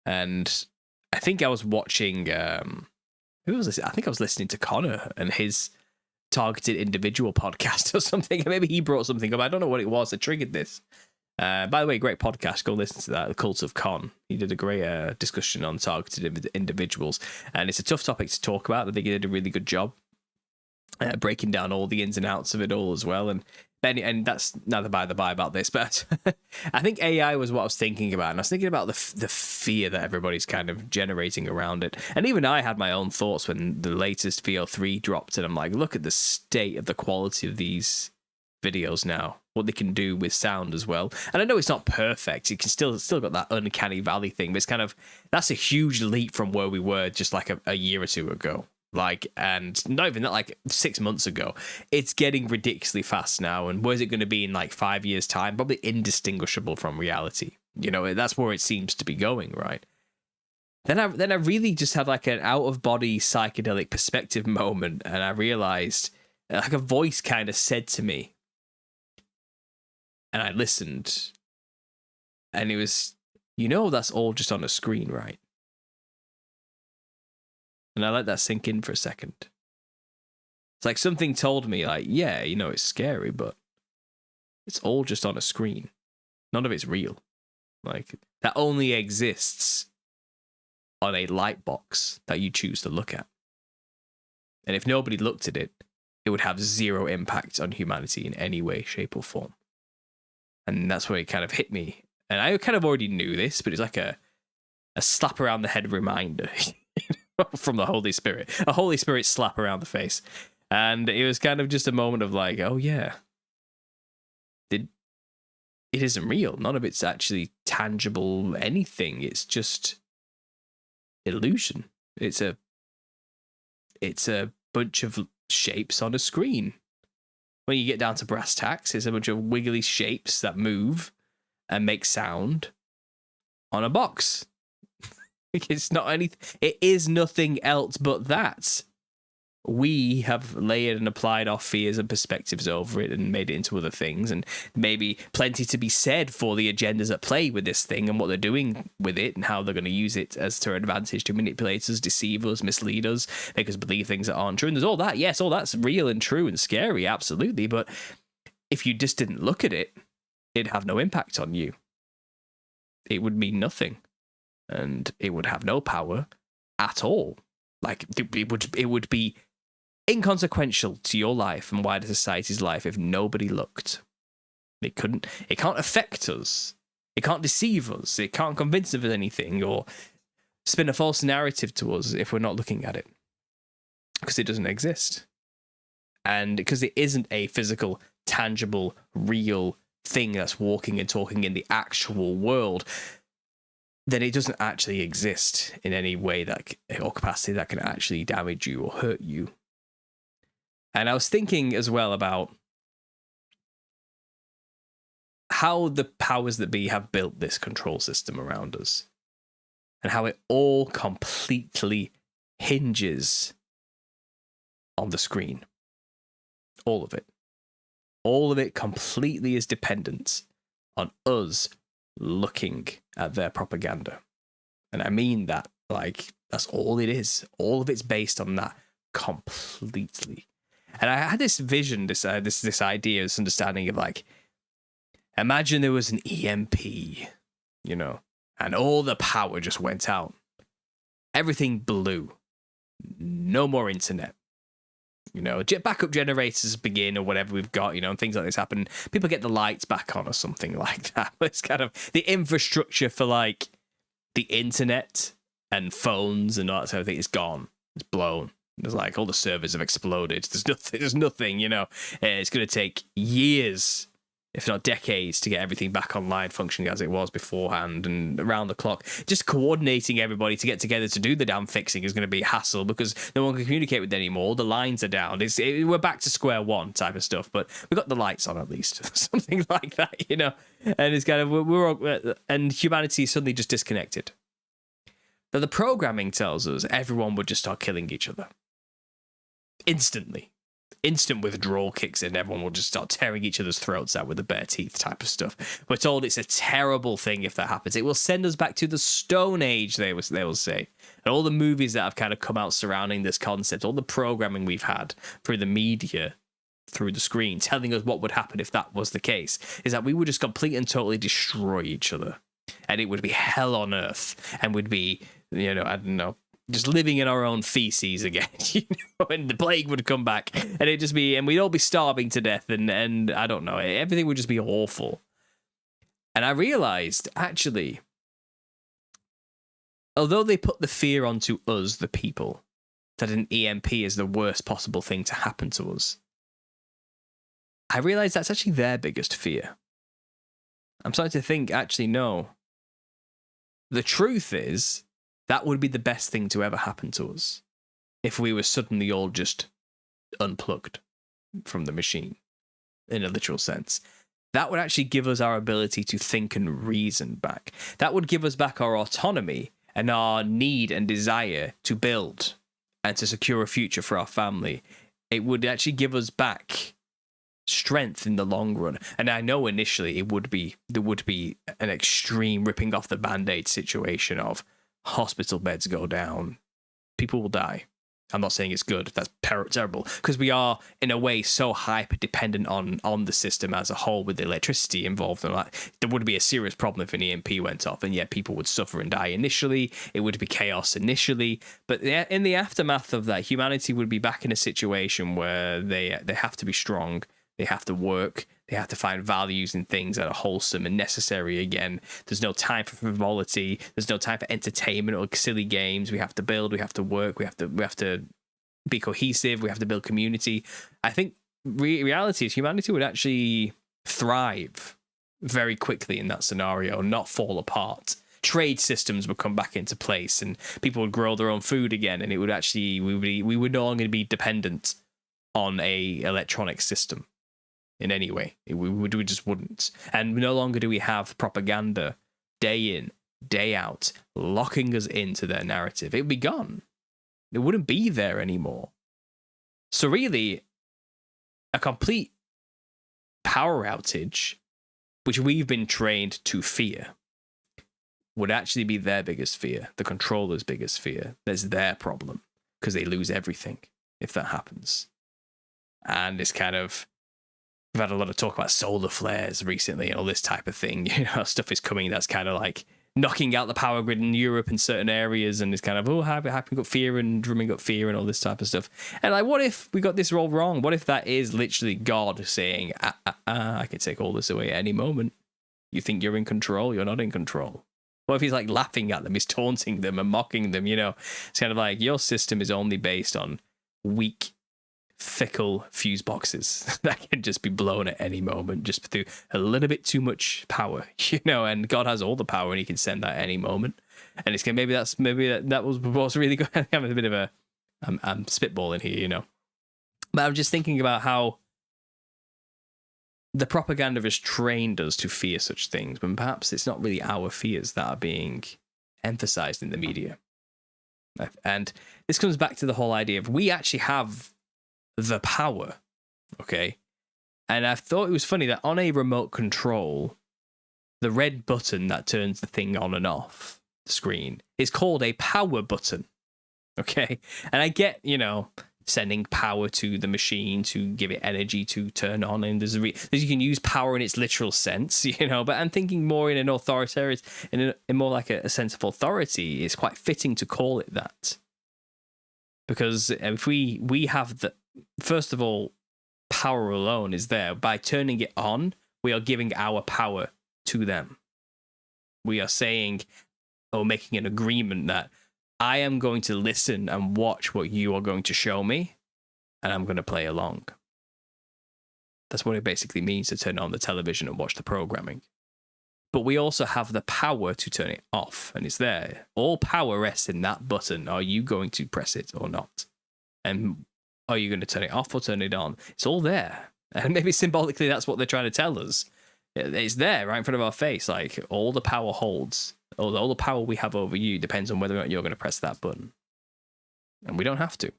And I think I was watching, who was this? I think I was listening to Connor and his targeted individual podcast or something. Maybe he brought something up. I don't know what it was that triggered this. By the way, great podcast. Go listen to that. The Cult of Con. He did a great discussion on targeted individuals, and it's a tough topic to talk about. I think he did a really good job breaking down all the ins and outs of it all as well. And that's neither by the by about this, but I think AI was what I was thinking about, and I was thinking about the fear that everybody's kind of generating around it. And even I had my own thoughts when the latest VO3 dropped, and I'm like, look at the state of the quality of these videos now, what they can do with sound as well. And I know it's not perfect, you can still got that uncanny valley thing, but it's kind of, that's a huge leap from where we were just like a year or two ago. Like, and not even that, like 6 months ago. It's getting ridiculously fast now. And where's it going to be in like 5 years' time? Probably indistinguishable from reality. You know, that's where it seems to be going, right? Then I really just had like an out of body psychedelic perspective moment, and I realized like a voice kind of said to me, and I listened, and it was, you know, that's all just on a screen, right? And I let that sink in for a second. It's like something told me, like, yeah, you know, it's scary, but it's all just on a screen. None of it's real. Like, that only exists on a light box that you choose to look at. And if nobody looked at it, it would have zero impact on humanity in any way, shape, or form. And that's where it kind of hit me. And I kind of already knew this, but it's like a slap around the head reminder from the Holy Spirit. A Holy Spirit slap around the face. And it was kind of just a moment of like, oh yeah, it isn't real. None of it's actually tangible anything. It's just illusion. It's a bunch of shapes on a screen. When you get down to brass tacks, it's a bunch of wiggly shapes that move and make sound on a box. It's not anything. It is nothing else but that. We have layered and applied our fears and perspectives over it and made it into other things, and maybe plenty to be said for the agendas at play with this thing and what they're doing with it and how they're going to use it as to their advantage to manipulate us, deceive us, mislead us, make us believe things that aren't true. And there's all that. Yes, all that's real and true and scary, absolutely. But if you just didn't look at it, it'd have no impact on you. It would mean nothing, and it would have no power at all. Like, it would be inconsequential to your life and wider society's life if nobody looked. It can't affect us. It can't deceive us. It can't convince us of anything or spin a false narrative to us if we're not looking at it, because it doesn't exist. And because it isn't a physical, tangible, real thing that's walking and talking in the actual world, then it doesn't actually exist in any way that or capacity that can actually damage you or hurt you. And I was thinking as well about how the powers that be have built this control system around us and how it all completely hinges on the screen. All of it. All of it completely is dependent on us looking at their propaganda. And I mean that, like, that's all it is. All of it's based on that completely. And I had this vision, this idea, this understanding of, like, imagine there was an EMP, you know, and all the power just went out. Everything blew. No more internet. You know, backup generators begin or whatever we've got, you know, and things like this happen. People get the lights back on or something like that. It's kind of the infrastructure for, like, the internet and phones and all that sort of thing is gone. It's blown. There's like all the servers have exploded. There's nothing, you know. It's going to take years, if not decades, to get everything back online functioning as it was beforehand and around the clock. Just coordinating everybody to get together to do the damn fixing is going to be a hassle because no one can communicate with it anymore. The lines are down. We're back to square one type of stuff, but we've got the lights on at least. Something like that, you know. And it's kind of, and humanity is suddenly just disconnected. But the programming tells us everyone would just start killing each other. Instantly. Instant withdrawal kicks in. Everyone will just start tearing each other's throats out with the bare teeth type of stuff. We're told it's a terrible thing if that happens. It will send us back to the Stone Age, they will say. And all the movies that have kind of come out surrounding this concept, all the programming we've had through the media, through the screen, telling us what would happen if that was the case, is that we would just completely and totally destroy each other. And it would be hell on earth. And we'd be, you know, I don't know, just living in our own feces again, you know, and the plague would come back, and it'd just be, and we'd all be starving to death, and I don't know, everything would just be awful. And I realized, actually, although they put the fear onto us, the people, that an EMP is the worst possible thing to happen to us, I realized that's actually their biggest fear. I'm starting to think, actually, no. The truth is, that would be the best thing to ever happen to us. if we were suddenly all just unplugged from the machine in a literal sense. That would actually give us our ability to think and reason back. That would give us back our autonomy and our need and desire to build and to secure a future for our family. It would actually give us back strength in the long run. And I know initially there would be an extreme ripping off the band-aid situation of hospital beds go down, people will die. I'm not saying it's good. That's terrible, because we are in a way so hyper dependent on the system as a whole, with the electricity involved, and like there would be a serious problem if an EMP went off, and yet people would suffer and die initially. It would be chaos initially, but in the aftermath of that, humanity would be back in a situation where they have to be strong, they have to work, they have to find values in things that are wholesome and necessary again. There's no time for frivolity. There's no time for entertainment or silly games. We have to build. We have to work. We have to be cohesive. We have to build community. I think reality is humanity would actually thrive very quickly in that scenario, not fall apart. Trade systems would come back into place, and people would grow their own food again. And it would actually we would no longer be dependent on a electronic system in any way. We just wouldn't. And no longer do we have propaganda day in, day out, locking us into their narrative. It would be gone. It wouldn't be there anymore. So really, a complete power outage, which we've been trained to fear, would actually be their biggest fear, the controller's biggest fear. That's their problem, because they lose everything if that happens. And it's kind of, we've had a lot of talk about solar flares recently and all this type of thing. You know, stuff is coming that's kind of like knocking out the power grid in Europe in certain areas, and it's kind of, hyping up fear and drumming up fear and all this type of stuff. And like, what if we got this all wrong? What if that is literally God saying, I can take all this away at any moment? You think you're in control? You're not in control. What if he's like laughing at them? He's taunting them and mocking them, you know? It's kind of like, your system is only based on weak, fickle fuse boxes that can just be blown at any moment, just through a little bit too much power, you know. And God has all the power, and He can send that at any moment. And it's maybe that was what's really good. I'm a bit of a I'm spitballing here, you know. But I'm just thinking about how the propaganda has trained us to fear such things, when perhaps it's not really our fears that are being emphasized in the media. And this comes back to the whole idea of, we actually have the power, okay? And I thought it was funny that on a remote control, the red button that turns the thing on and off the screen is called a power button, okay? And I get, you know, sending power to the machine to give it energy to turn on, and you can use power in its literal sense, you know. But I'm thinking more in an authoritarian, in more like a sense of authority. It's quite fitting to call it that, because if we have the, first of all, power alone is there. By turning it on, we are giving our power to them. We are saying, or making an agreement that I am going to listen and watch what you are going to show me, and I'm going to play along. That's what it basically means to turn on the television and watch the programming. But we also have the power to turn it off, and it's there. All power rests in that button. Are you going to press it or not? And are you going to turn it off or turn it on? It's all there. And maybe symbolically that's what they're trying to tell us. It's there right in front of our face. Like, all the power holds, all the power we have over you depends on whether or not you're going to press that button. And we don't have to.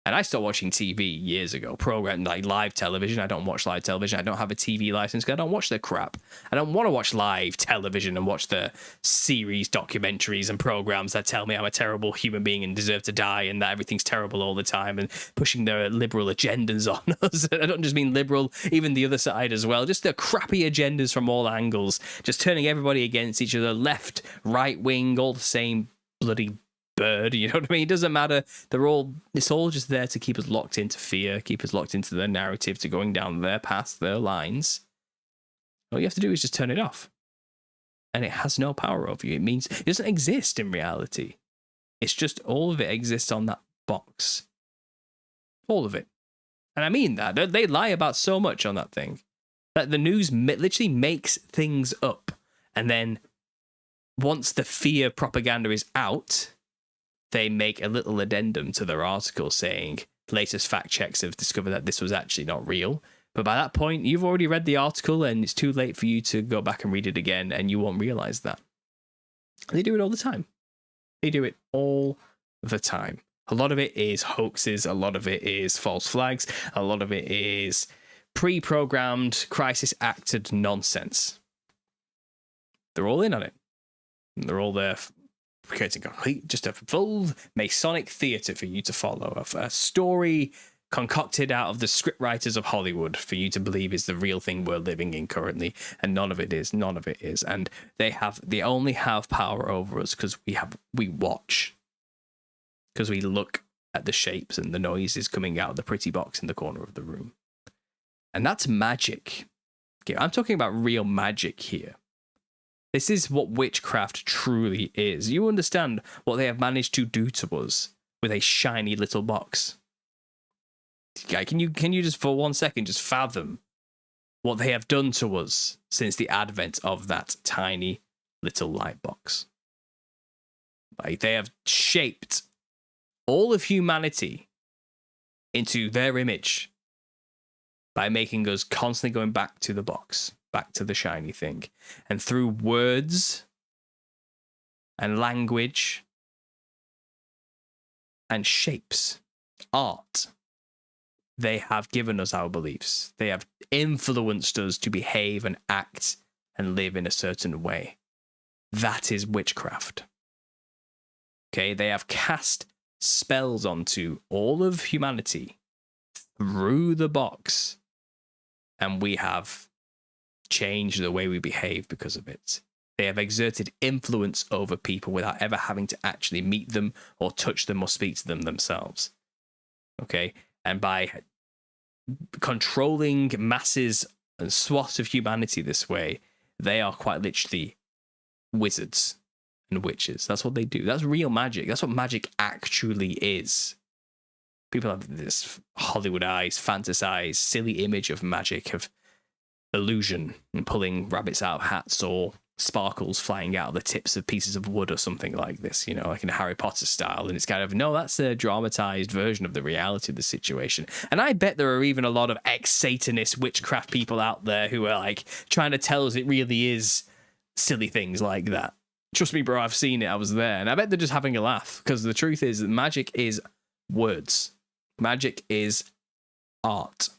And I stopped watching TV years ago, program like live television. I don't watch live television. I don't have a TV license because I don't watch the crap. I don't want to watch live television and watch the series, documentaries, and programs that tell me I'm a terrible human being and deserve to die, and that everything's terrible all the time, and pushing their liberal agendas on us. I don't just mean liberal, even the other side as well. Just the crappy agendas from all angles, just turning everybody against each other, left, right wing, all the same bloody bird, you know what I mean? It doesn't matter. It's all just there to keep us locked into fear, keep us locked into their narrative, to going down their paths, their lines. All you have to do is just turn it off. And it has no power over you. It means it doesn't exist in reality. It's just all of it exists on that box. All of it. And I mean that. They lie about so much on that thing. That the news literally makes things up. And then once the fear propaganda is out, they make a little addendum to their article saying latest fact checks have discovered that this was actually not real. But by that point, you've already read the article and it's too late for you to go back and read it again, and you won't realize that. They do it all the time. They do it all the time. A lot of it is hoaxes. A lot of it is false flags. A lot of it is pre-programmed, crisis-acted nonsense. They're all in on it. They're all there creating just a full Masonic theatre for you to follow. A story concocted out of the scriptwriters of Hollywood for you to believe is the real thing we're living in currently, and none of it is. None of it is. And they only have power over us because we watch. Because we look at the shapes and the noises coming out of the pretty box in the corner of the room. And that's magic. Okay, I'm talking about real magic here. This is what witchcraft truly is. You understand what they have managed to do to us with a shiny little box. Okay, can you just for 1 second just fathom what they have done to us since the advent of that tiny little light box? Like, they have shaped all of humanity into their image by making us constantly going back to the box, back to the shiny thing. And through words and language and shapes, art, they have given us our beliefs. They have influenced us to behave and act and live in a certain way. That is witchcraft. Okay, they have cast spells onto all of humanity through the box, and we have changed the way we behave because of it. They have exerted influence over people without ever having to actually meet them or touch them or speak to them themselves. Okay, and by controlling masses and swaths of humanity this way, they are quite literally wizards and witches. That's what they do. That's real magic. That's what magic actually is. People have this Hollywoodized, fantasized, silly image of magic, of illusion and pulling rabbits out of hats or sparkles flying out of the tips of pieces of wood or something like this, you know, like in a Harry Potter style. And it's kind of, no, that's a dramatized version of the reality of the situation. And I bet there are even a lot of ex-Satanist witchcraft people out there who are like trying to tell us it really is silly things like that. Trust me, bro, I've seen it. I was there. And I bet they're just having a laugh, because the truth is that magic is words. Magic is art.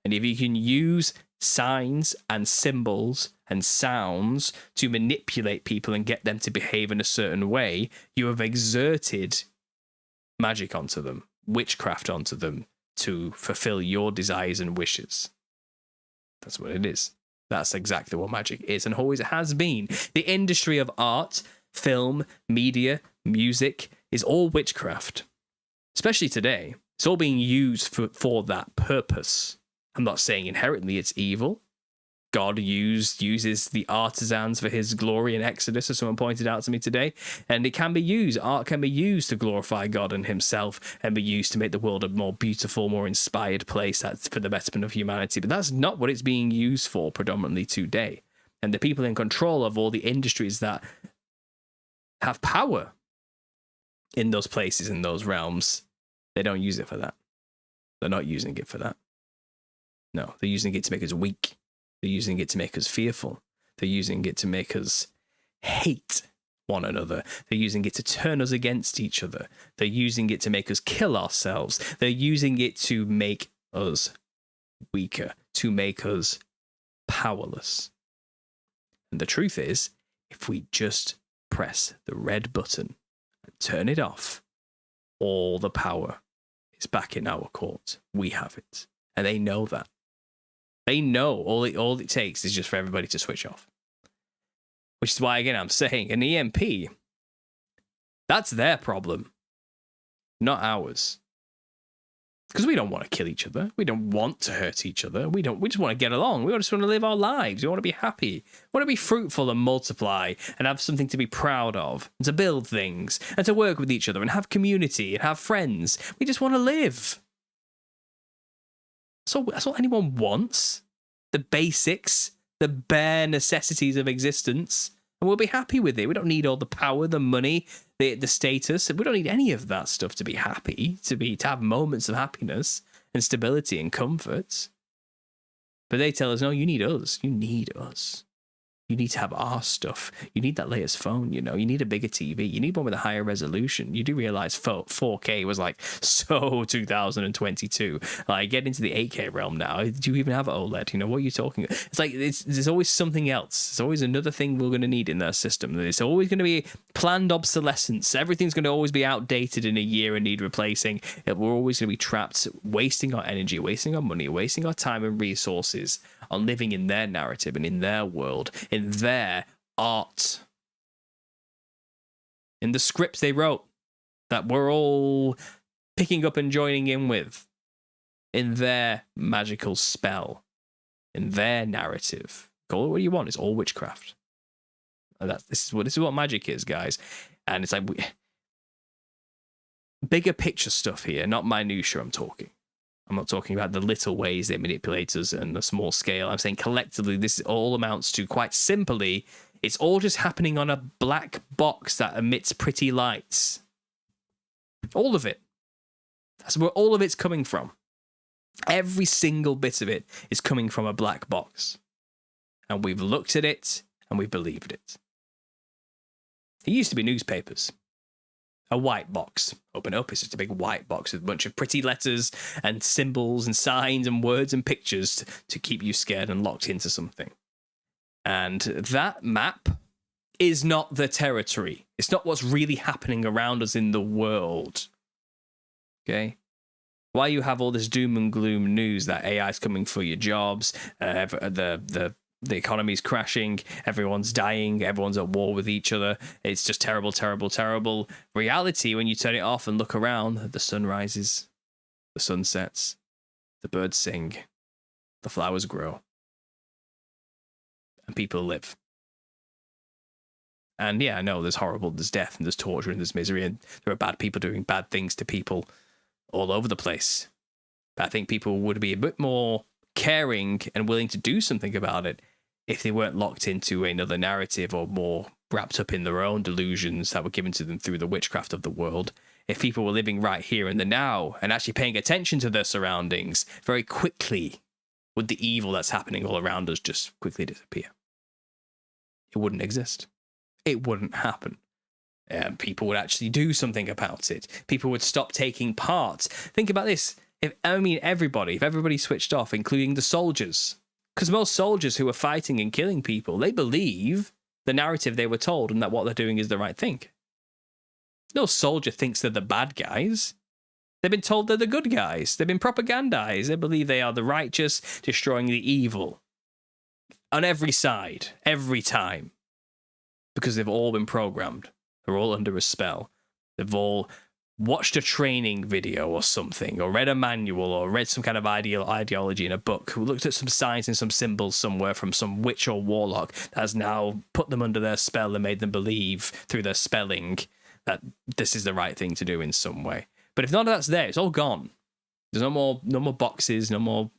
And if you can use signs and symbols and sounds to manipulate people and get them to behave in a certain way, you have exerted magic onto them, witchcraft onto them, to fulfill your desires and wishes. That's what it is. That's exactly what magic is and always has been. The industry of art, film, media, music is all witchcraft. Especially today. It's all being used for that purpose. I'm not saying inherently it's evil. God uses the artisans for his glory in Exodus, as someone pointed out to me today. And it can be used. Art can be used to glorify God and himself and be used to make the world a more beautiful, more inspired place that's for the betterment of humanity. But that's not what it's being used for predominantly today. And the people in control of all the industries that have power in those places, in those realms, they don't use it for that. They're not using it for that. No, they're using it to make us weak. They're using it to make us fearful. They're using it to make us hate one another. They're using it to turn us against each other. They're using it to make us kill ourselves. They're using it to make us weaker, to make us powerless. And the truth is, if we just press the red button and turn it off, all the power is back in our court. We have it. And they know that. They know all it takes is just for everybody to switch off. Which is why, again, I'm saying an EMP, that's their problem, not ours. Because we don't want to kill each other. We don't want to hurt each other. We just want to get along. We just want to live our lives. We want to be happy. We want to be fruitful and multiply and have something to be proud of and to build things and to work with each other and have community and have friends. We just want to live. So that's all anyone wants. The basics, the bare necessities of existence. And we'll be happy with it. We don't need all the power, the money, the status. We don't need any of that stuff to be happy, to have moments of happiness and stability and comfort. But they tell us, no, you need us. You need us. You need to have our stuff. You need that latest phone, you need a bigger TV. You need one with a higher resolution. You do realize 4K was like so 2022. Like, get into the 8K realm now. Do you even have OLED? What are you talking about? It's like, there's always something else. There's always another thing we're going to need in that system. There's always going to be planned obsolescence. Everything's going to always be outdated in a year and need replacing. We're always going to be trapped, wasting our energy, wasting our money, wasting our time and resources on living in their narrative and in their world, in their art, in the scripts they wrote that we're all picking up and joining in with, in their magical spell, in their narrative. Call it what you want. It's all witchcraft. And this is what magic is, guys. And it's like bigger picture stuff here, not minutiae. I'm not talking about the little ways they manipulate us and the small scale. I'm saying collectively, this all amounts to, quite simply, it's all just happening on a black box that emits pretty lights. All of it. That's where all of it's coming from. Every single bit of it is coming from a black box. And we've looked at it and we've believed it. It used to be newspapers. A white box. Open up, it's just a big white box with a bunch of pretty letters and symbols and signs and words and pictures to keep you scared and locked into something. And that map is not the territory. It's not what's really happening around us in the world. Okay? While you have all this doom and gloom news that AI is coming for your jobs, the economy's crashing, everyone's dying, everyone's at war with each other. It's just terrible, terrible, terrible. Reality, when you turn it off and look around, the sun rises, the sun sets, the birds sing, the flowers grow, and people live. And yeah, I know there's death and there's torture and there's misery, and there are bad people doing bad things to people all over the place. But I think people would be a bit more caring and willing to do something about it if they weren't locked into another narrative or more wrapped up in their own delusions that were given to them through the witchcraft of the world. If people were living right here in the now and actually paying attention to their surroundings, very quickly would the evil that's happening all around us just quickly disappear. It wouldn't exist. It wouldn't happen. People would actually do something about it. People would stop taking part. Think about this. If everybody switched off, including the soldiers, because most soldiers who are fighting and killing people, they believe the narrative they were told and that what they're doing is the right thing. No soldier thinks they're the bad guys. They've been told they're the good guys. They've been propagandized. They believe they are the righteous, destroying the evil. On every side, every time. Because they've all been programmed. They're all under a spell. They've all watched a training video or something, or read a manual, or read some kind of ideology in a book, who looked at some signs and some symbols somewhere from some witch or warlock that has now put them under their spell and made them believe through their spelling that this is the right thing to do in some way. But if none of that's there, it's all gone. There's no more boxes, no more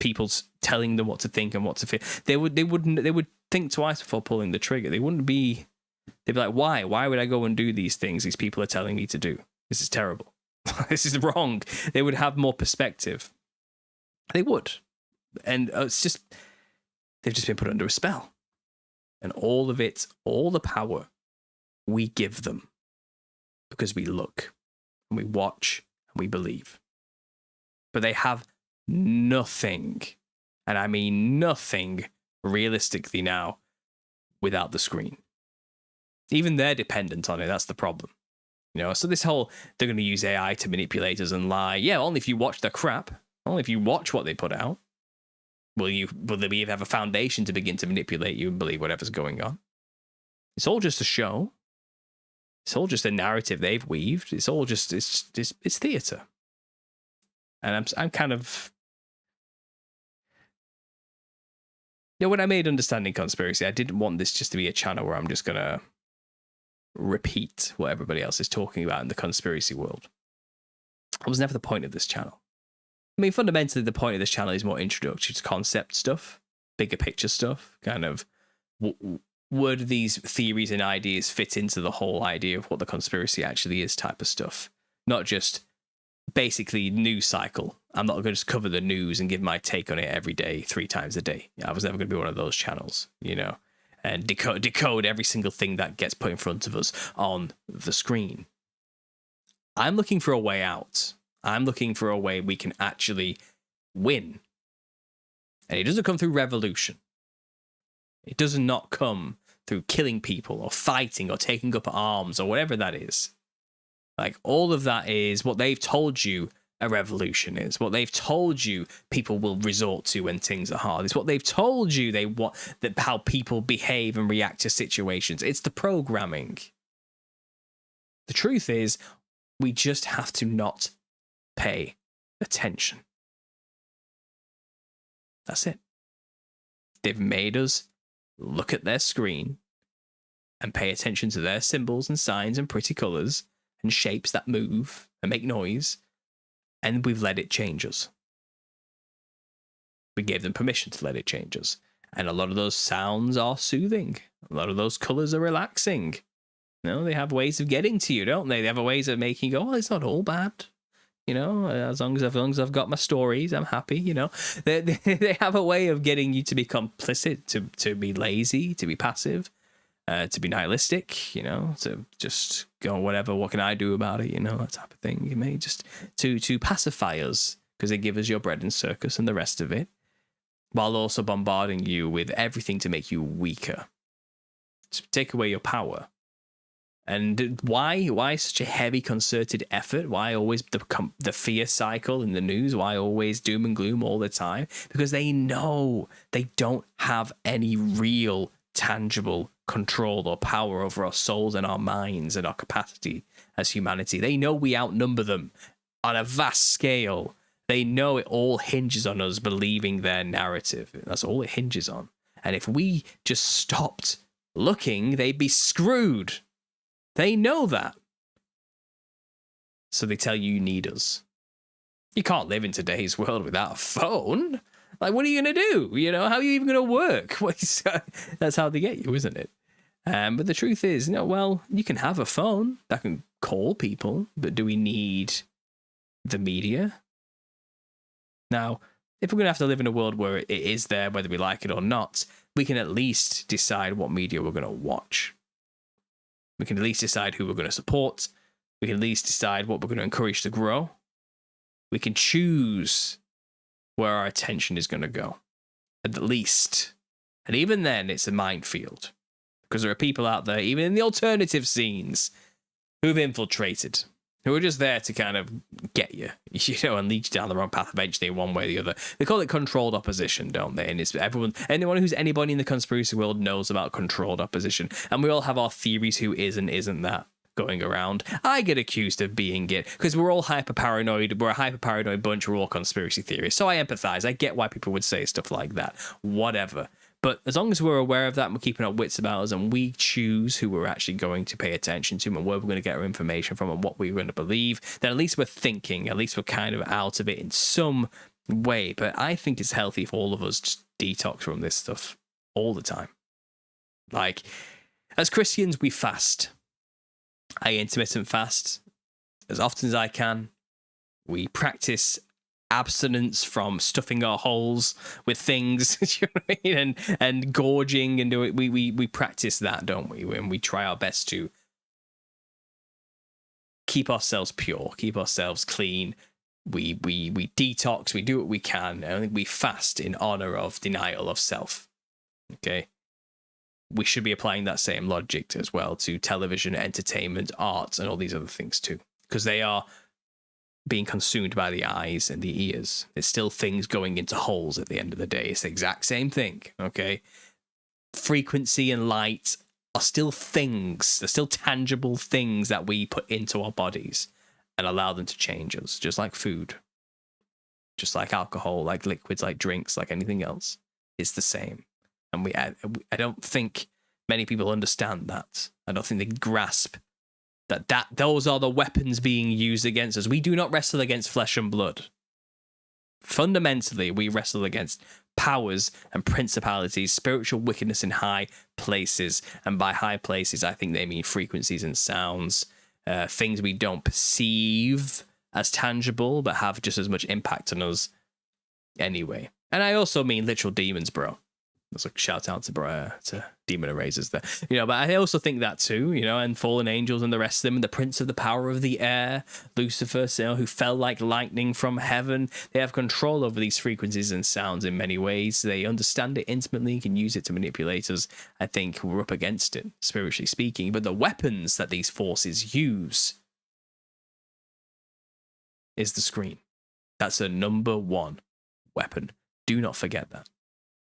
people telling them what to think and what to feel. They would think twice before pulling the trigger. They'd be like, why would I go and do these things these people are telling me to do? This is terrible. This is wrong. They would have more perspective. They would. And it's just, they've just been put under a spell. And all of it, all the power, we give them. Because we look, and we watch, and we believe. But they have nothing, and I mean nothing, realistically now, without the screen. Even they're dependent on it. That's the problem. So this whole, they're going to use AI to manipulate us and lie. Yeah, only if you watch the crap. Only if you watch what they put out. Will they have a foundation to begin to manipulate you and believe whatever's going on? It's all just a show. It's all just a narrative they've weaved. It's all just, it's theater. And I'm kind of, when I made Understanding Conspiracy, I didn't want this just to be a channel where I'm just going to repeat what everybody else is talking about in the conspiracy world. That was never the point of this channel. I mean, fundamentally, the point of this channel is more introductory to concept stuff, bigger picture stuff, kind of would these theories and ideas fit into the whole idea of what the conspiracy actually is type of stuff? Not just basically news cycle. I'm not going to just cover the news and give my take on it every day, 3 times a day. I was never going to be one of those channels, you know, and decode every single thing that gets put in front of us on the screen. I'm looking for a way out. I'm looking for a way we can actually win. And it doesn't come through revolution. It does not come through killing people or fighting or taking up arms or whatever that is. Like, all of that is what they've told you a revolution is. What they've told you people will resort to when things are hard. It's what they've told you they want, that how people behave and react to situations. It's the programming. The truth is, we just have to not pay attention. That's it. They've made us look at their screen and pay attention to their symbols and signs and pretty colors and shapes that move and make noise, and we've let it change us. We gave them permission to let it change us. And a lot of those sounds are soothing. A lot of those colors are relaxing. You know, they have ways of getting to you, don't they? They have ways of making you go, oh, it's not all bad. You know, as long as I've got my stories, I'm happy. You know, they have a way of getting you to be complicit, to be lazy, to be passive, to be nihilistic. You know, to just go whatever. What can I do about it? You know, that type of thing. You may just to pacify us because they give us your bread and circus and the rest of it, while also bombarding you with everything to make you weaker, to take away your power. And why such a heavy concerted effort? Why always the fear cycle in the news? Why always doom and gloom all the time? Because they know they don't have any real, tangible control or power over our souls and our minds and our capacity as humanity. They know we outnumber them on a vast scale. They know it all hinges on us believing their narrative. That's all it hinges on. And if we just stopped looking, they'd be screwed. They know that. So they tell you need us. You can't live in today's world without a phone. Like, what are you going to do? You know, how are you even going to work? That's how they get you, isn't it? But the truth is, you know, well, you can have a phone that can call people, but do we need the media? Now, if we're going to have to live in a world where it is there, whether we like it or not, we can at least decide what media we're going to watch. We can at least decide who we're going to support. We can at least decide what we're going to encourage to grow. We can choose where our attention is going to go. At least. And even then, it's a minefield. Because there are people out there, even in the alternative scenes, who've infiltrated, who are just there to kind of get you, you know, and lead you down the wrong path eventually, one way or the other. They call it controlled opposition, don't they? And it's anyone who's anybody in the conspiracy world knows about controlled opposition. And we all have our theories who is and isn't that going around. I get accused of being it because we're all hyper paranoid. We're a hyper paranoid bunch. We're all conspiracy theorists. So I empathize. I get why people would say stuff like that. Whatever. But as long as we're aware of that and we're keeping our wits about us and we choose who we're actually going to pay attention to and where we're going to get our information from and what we're going to believe, then at least we're thinking, at least we're kind of out of it in some way. But I think it's healthy for all of us to detox from this stuff all the time. Like, as Christians, we fast. I intermittent fast as often as I can. We practice abstinence from stuffing our holes with things, you know what I mean? and gorging and do it. We practice that, don't we? And we try our best to keep ourselves pure, keep ourselves clean. We detox. We do what we can. And we fast in honor of denial of self. Okay. We should be applying that same logic as well to television, entertainment, arts, and all these other things too, because they are being consumed by the eyes and the ears. It's still things going into holes at the end of the day. It's the exact same thing, okay? Frequency and light are still things. They're still tangible things that we put into our bodies and allow them to change us, just like food, just like alcohol, like liquids, like drinks, like anything else. It's the same. And I don't think many people understand that. I don't think they grasp that those are the weapons being used against us. We do not wrestle against flesh and blood. Fundamentally, we wrestle against powers and principalities, spiritual wickedness in high places. And by high places, I think they mean frequencies and sounds, things we don't perceive as tangible, but have just as much impact on us anyway. And I also mean literal demons, bro. That's a shout out to Demon Erasers there. But I also think that too, and fallen angels and the rest of them, and the prince of the power of the air, Lucifer, who fell like lightning from heaven. They have control over these frequencies and sounds in many ways. They understand it intimately, can use it to manipulate us. I think we're up against it, spiritually speaking. But the weapons that these forces use is the screen. That's a number one weapon. Do not forget that.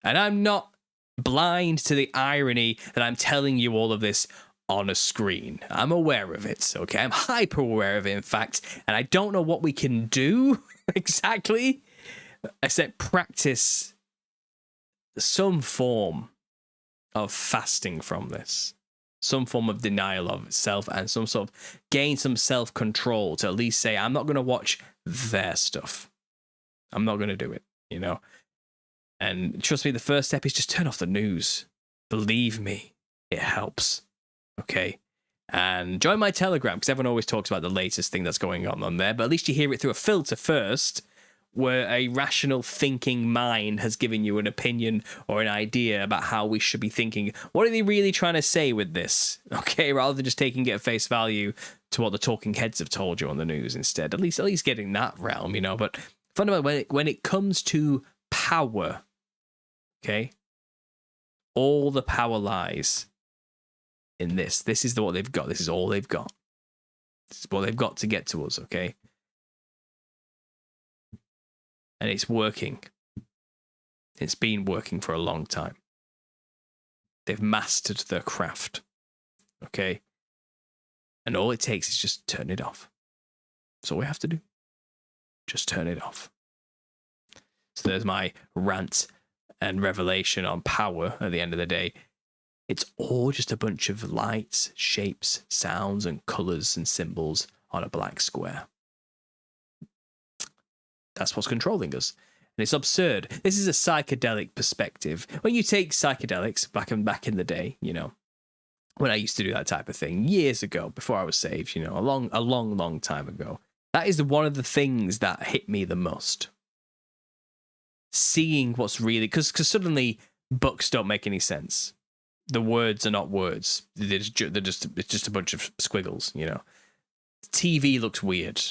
And I'm not blind to the irony that I'm telling you all of this on a screen. I'm aware of it, okay? I'm hyper aware of it, in fact. And I don't know what we can do exactly, except practice some form of fasting from this. Some form of denial of self and some sort of gain some self-control to at least say, I'm not going to watch their stuff. I'm not going to do it, And trust me, the first step is just turn off the news. Believe me, it helps. Okay? And join my Telegram, because everyone always talks about the latest thing that's going on there, but at least you hear it through a filter first, where a rational thinking mind has given you an opinion or an idea about how we should be thinking. What are they really trying to say with this? Okay, rather than just taking it at face value to what the talking heads have told you on the news instead. At least getting that realm, But fundamentally, when it comes to power, okay, all the power lies in this. This is what they've got. This is all they've got. This is what they've got to get to us, okay? And it's working. It's been working for a long time. They've mastered their craft, okay? And all it takes is just turn it off. That's all we have to do. Just turn it off. So there's my rant and revelation on power at the end of the day. It's all just a bunch of lights, shapes, sounds, and colors and symbols on a black square. That's what's controlling us. And it's absurd. This is a psychedelic perspective. When you take psychedelics back in the day, when I used to do that type of thing years ago, before I was saved, a long time ago, that is one of the things that hit me the most. Seeing what's really, because suddenly books don't make any sense. The words are not words. It's just a bunch of squiggles, TV looks weird.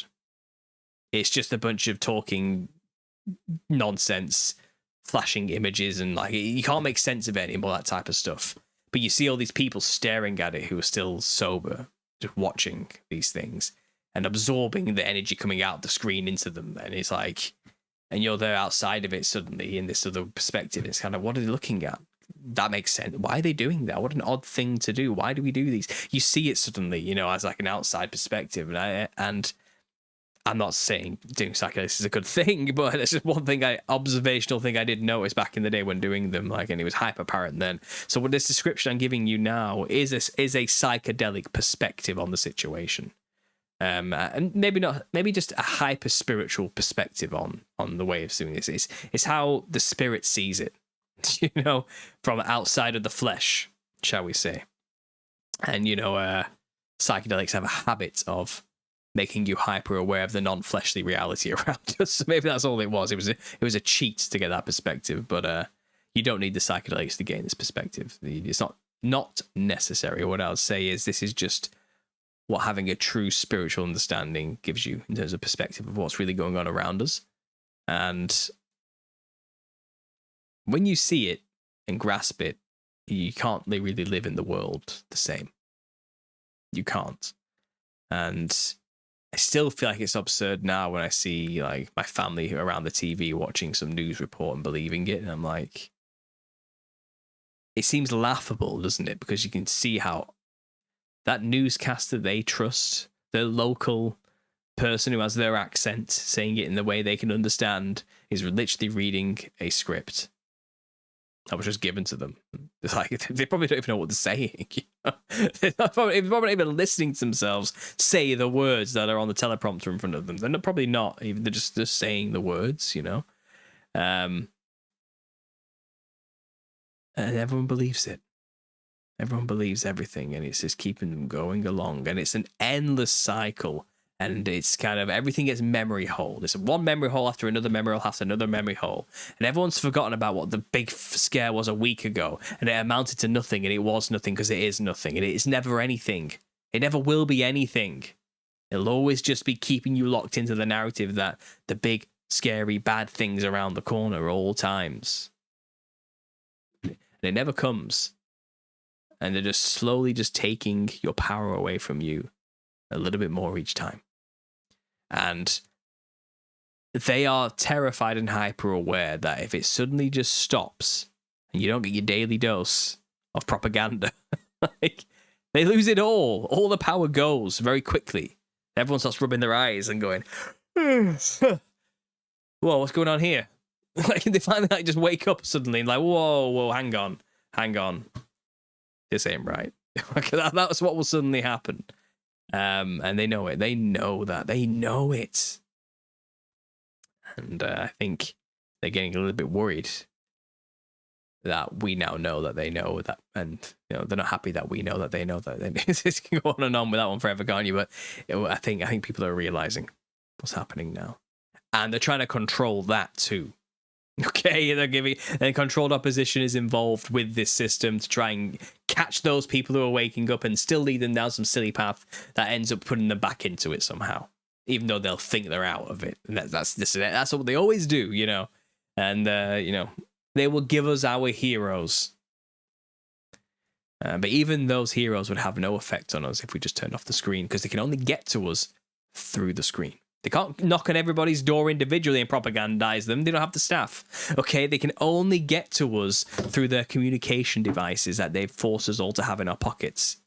It's just a bunch of talking nonsense, flashing images, and you can't make sense of it anymore, that type of stuff. But you see all these people staring at it who are still sober, just watching these things and absorbing the energy coming out of the screen into them. And it's like, and you're there outside of it suddenly in this other perspective. It's kind of, what are they looking at? That makes sense. Why are they doing that? What an odd thing to do. Why do we do these? You see it suddenly, as like an outside perspective. And I'm not saying doing psychedelics is a good thing, but it's just one thing, observational thing I did notice back in the day when doing them, and it was hyper apparent then. So what this description I'm giving you now is a psychedelic perspective on the situation. And maybe just a hyper spiritual perspective on the way of doing this. It's how the spirit sees it, from outside of the flesh, shall we say. And psychedelics have a habit of making you hyper aware of the non-fleshly reality around us. So maybe that's all it was. It was a cheat to get that perspective, but you don't need the psychedelics to gain this perspective. It's not necessary. What I would say is this is just what having a true spiritual understanding gives you in terms of perspective of what's really going on around us. And when you see it and grasp it, you can't really live in the world the same. You can't. And I still feel like it's absurd now when I see my family around the TV watching some news report and believing it. And I'm like, it seems laughable, doesn't it? Because you can see how that newscaster they trust, the local person who has their accent, saying it in the way they can understand, is literally reading a script. that was just given to them. It's like they probably don't even know what they're saying. They're probably not even listening to themselves say the words that are on the teleprompter in front of them. They're probably not even. They're just saying the words, and everyone believes it. Everyone believes everything, and it's just keeping them going along, and it's an endless cycle. And it's kind of everything gets memory hole. There's one memory hole after another memory hole after another memory hole. And everyone's forgotten about what the big scare was a week ago. And it amounted to nothing, and it was nothing because it is nothing. And it is never anything. It never will be anything. It'll always just be keeping you locked into the narrative that the big, scary, bad things around the corner all times. And it never comes. And they're just slowly just taking your power away from you a little bit more each time. And they are terrified and hyper aware that if it suddenly just stops and you don't get your daily dose of propaganda, like, they lose it all. All the power goes very quickly. Everyone starts rubbing their eyes and going, whoa, what's going on here? Like, they finally just wake up suddenly and like, whoa, hang on. This ain't right. That's what will suddenly happen. And they know it. They know that. They know it. And I think they're getting a little bit worried that we now know that they know that. And, they're not happy that we know that they know that. This can go on and on with that one forever, can't you? But I think people are realizing what's happening now. And they're trying to control that too. Okay, and controlled opposition is involved with this system to try and catch those people who are waking up and still lead them down some silly path that ends up putting them back into it somehow, even though they'll think they're out of it. And that's what they always do, And they will give us our heroes, but even those heroes would have no effect on us if we just turned off the screen, because they can only get to us through the screen. They can't knock on everybody's door individually and propagandize them. They don't have the staff. Okay, they can only get to us through their communication devices that they've forced us all to have in our pockets.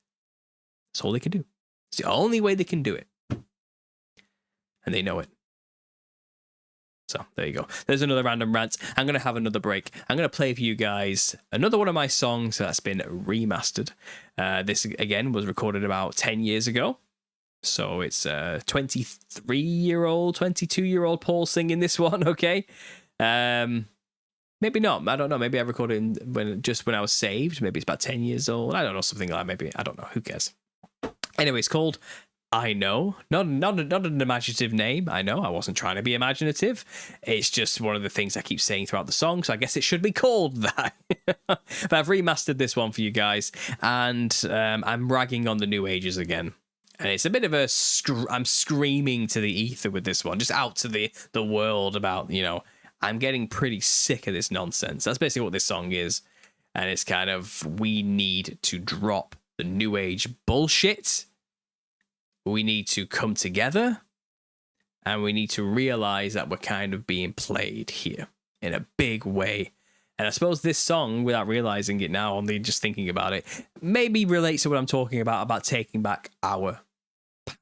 That's all they can do. It's the only way they can do it. And they know it. So there you go. There's another random rant. I'm going to have another break. I'm going to play for you guys another one of my songs that's been remastered. This, again, was recorded about 10 years ago. So it's a 23-year-old, 22-year-old Paul singing this one, okay? Maybe not. I don't know. Maybe I recorded it when I was saved. Maybe it's about 10 years old. I don't know, something like that. Maybe. I don't know. Who cares? Anyway, it's called I Know. Not an imaginative name. I know. I wasn't trying to be imaginative. It's just one of the things I keep saying throughout the song, so I guess it should be called that. But I've remastered this one for you guys, and I'm ragging on the New Ages again. And it's a bit of I'm screaming to the ether with this one, just out to the world about, I'm getting pretty sick of this nonsense. That's basically what this song is. And it's kind of, we need to drop the New Age bullshit. We need to come together. And we need to realize that we're kind of being played here in a big way. And I suppose this song, without realizing it now, only just thinking about it, maybe relates to what I'm talking about taking back our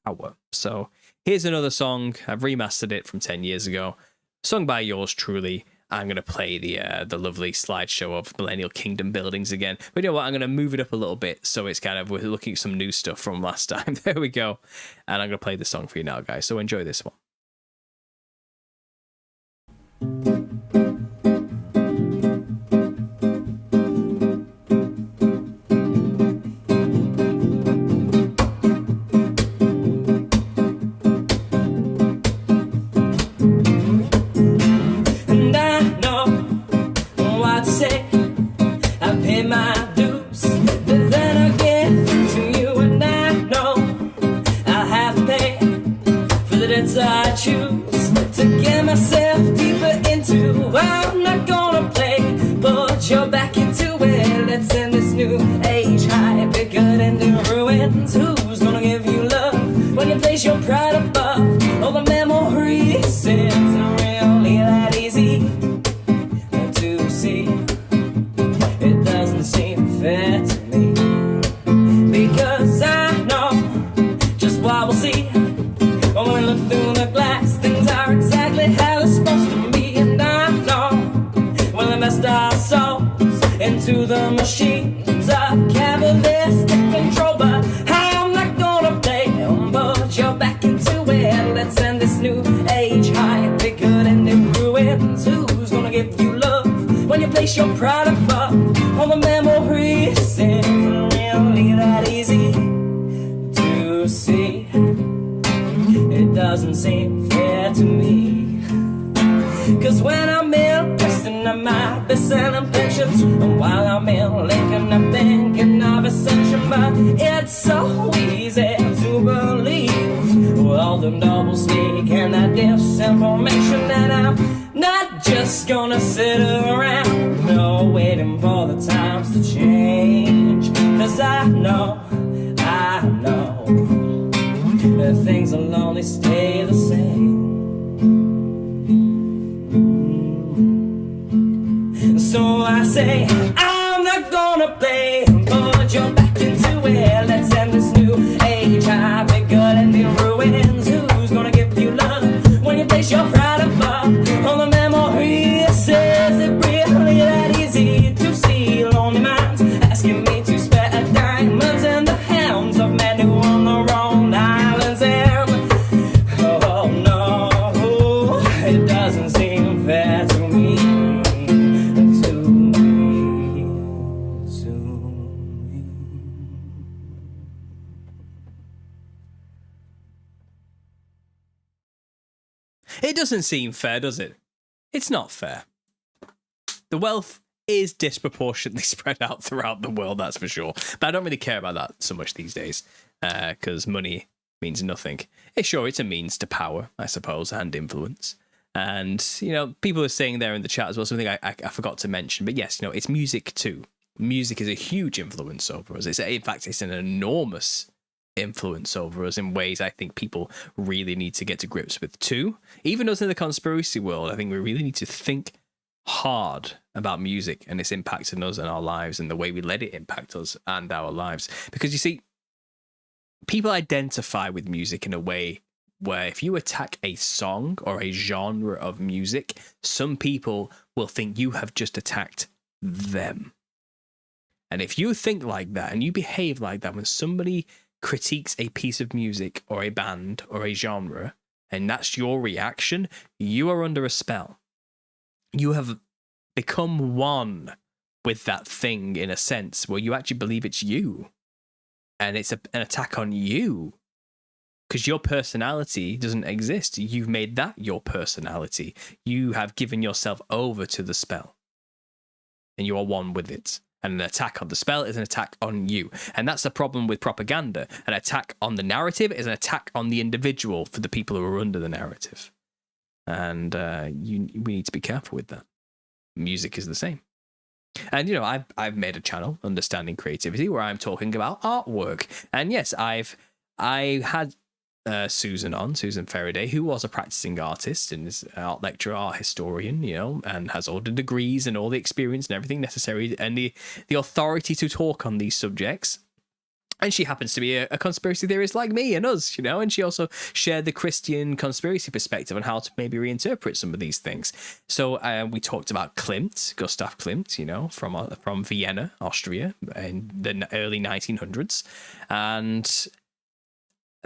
power. So here's another song. I've remastered it from 10 years ago, sung by yours truly. I'm going to play the lovely slideshow of Millennial Kingdom buildings again. But you know what? I'm going to move it up a little bit so it's kind of, we're looking at some new stuff from last time. There we go. And I'm going to play the song for you now, guys. So enjoy this one. I choose to get myself deeper into to the machines of capitalistic control, but I'm not gonna play them, but you're back into it. Let's end this new age high, be good and new ruins. Who's gonna give you love when you place your pride above all the memories? It's really that easy to see. It doesn't seem fair to me, 'cause when I'm in Preston I might be selling pensions, and while I'm in Lincoln I'm thinking of ascension. But it's so easy to believe all the double speak and that disinformation, and I'm not just gonna sit around, no, waiting for the times to change. 'Cause I know that things will only stay the same. So I say, I'm not gonna play, but you're back into it. Let's end this new age, I've been good and in ruins. Who's gonna give you love when you place your pride above all the memories? Is it really that easy to see lonely minds asking me to spare diamonds in the hands of men who own the wrong islands? And oh no, it doesn't seem fair to me. It doesn't seem fair, does it? It's not fair. The wealth is disproportionately spread out throughout the world, that's for sure. But I don't really care about that so much these days, because money means nothing. It's a means to power, I suppose, and influence. And, people are saying there in the chat as well, something I forgot to mention. But yes, it's music too. Music is a huge influence over us. In fact, it's an enormous influence over us in ways I think people really need to get to grips with too. Even us in the conspiracy world, I think we really need to think hard about music and its impact on us and our lives and the way we let it impact us and our lives. Because you see, people identify with music in a way where if you attack a song or a genre of music, some people will think you have just attacked them. And if you think like that and you behave like that when somebody critiques a piece of music or a band or a genre, and that's your reaction, you are under a spell. You have become one with that thing in a sense where you actually believe it's you. And it's an attack on you. Because your personality doesn't exist. You've made that your personality. You have given yourself over to the spell. And you are one with it. And an attack on the spell is an attack on you. And that's the problem with propaganda. An attack on the narrative is an attack on the individual for the people who are under the narrative. And we need to be careful with that. Music is the same. And, I've made a channel, Understanding Creativity, where I'm talking about artwork. And yes, I had Susan Faraday, who was a practicing artist and is an art lecturer, art historian, and has all the degrees and all the experience and everything necessary and the authority to talk on these subjects. And she happens to be a conspiracy theorist like me and us, and she also shared the Christian conspiracy perspective on how to maybe reinterpret some of these things. So we talked about Gustav Klimt, from Vienna, Austria, in the early 1900s. And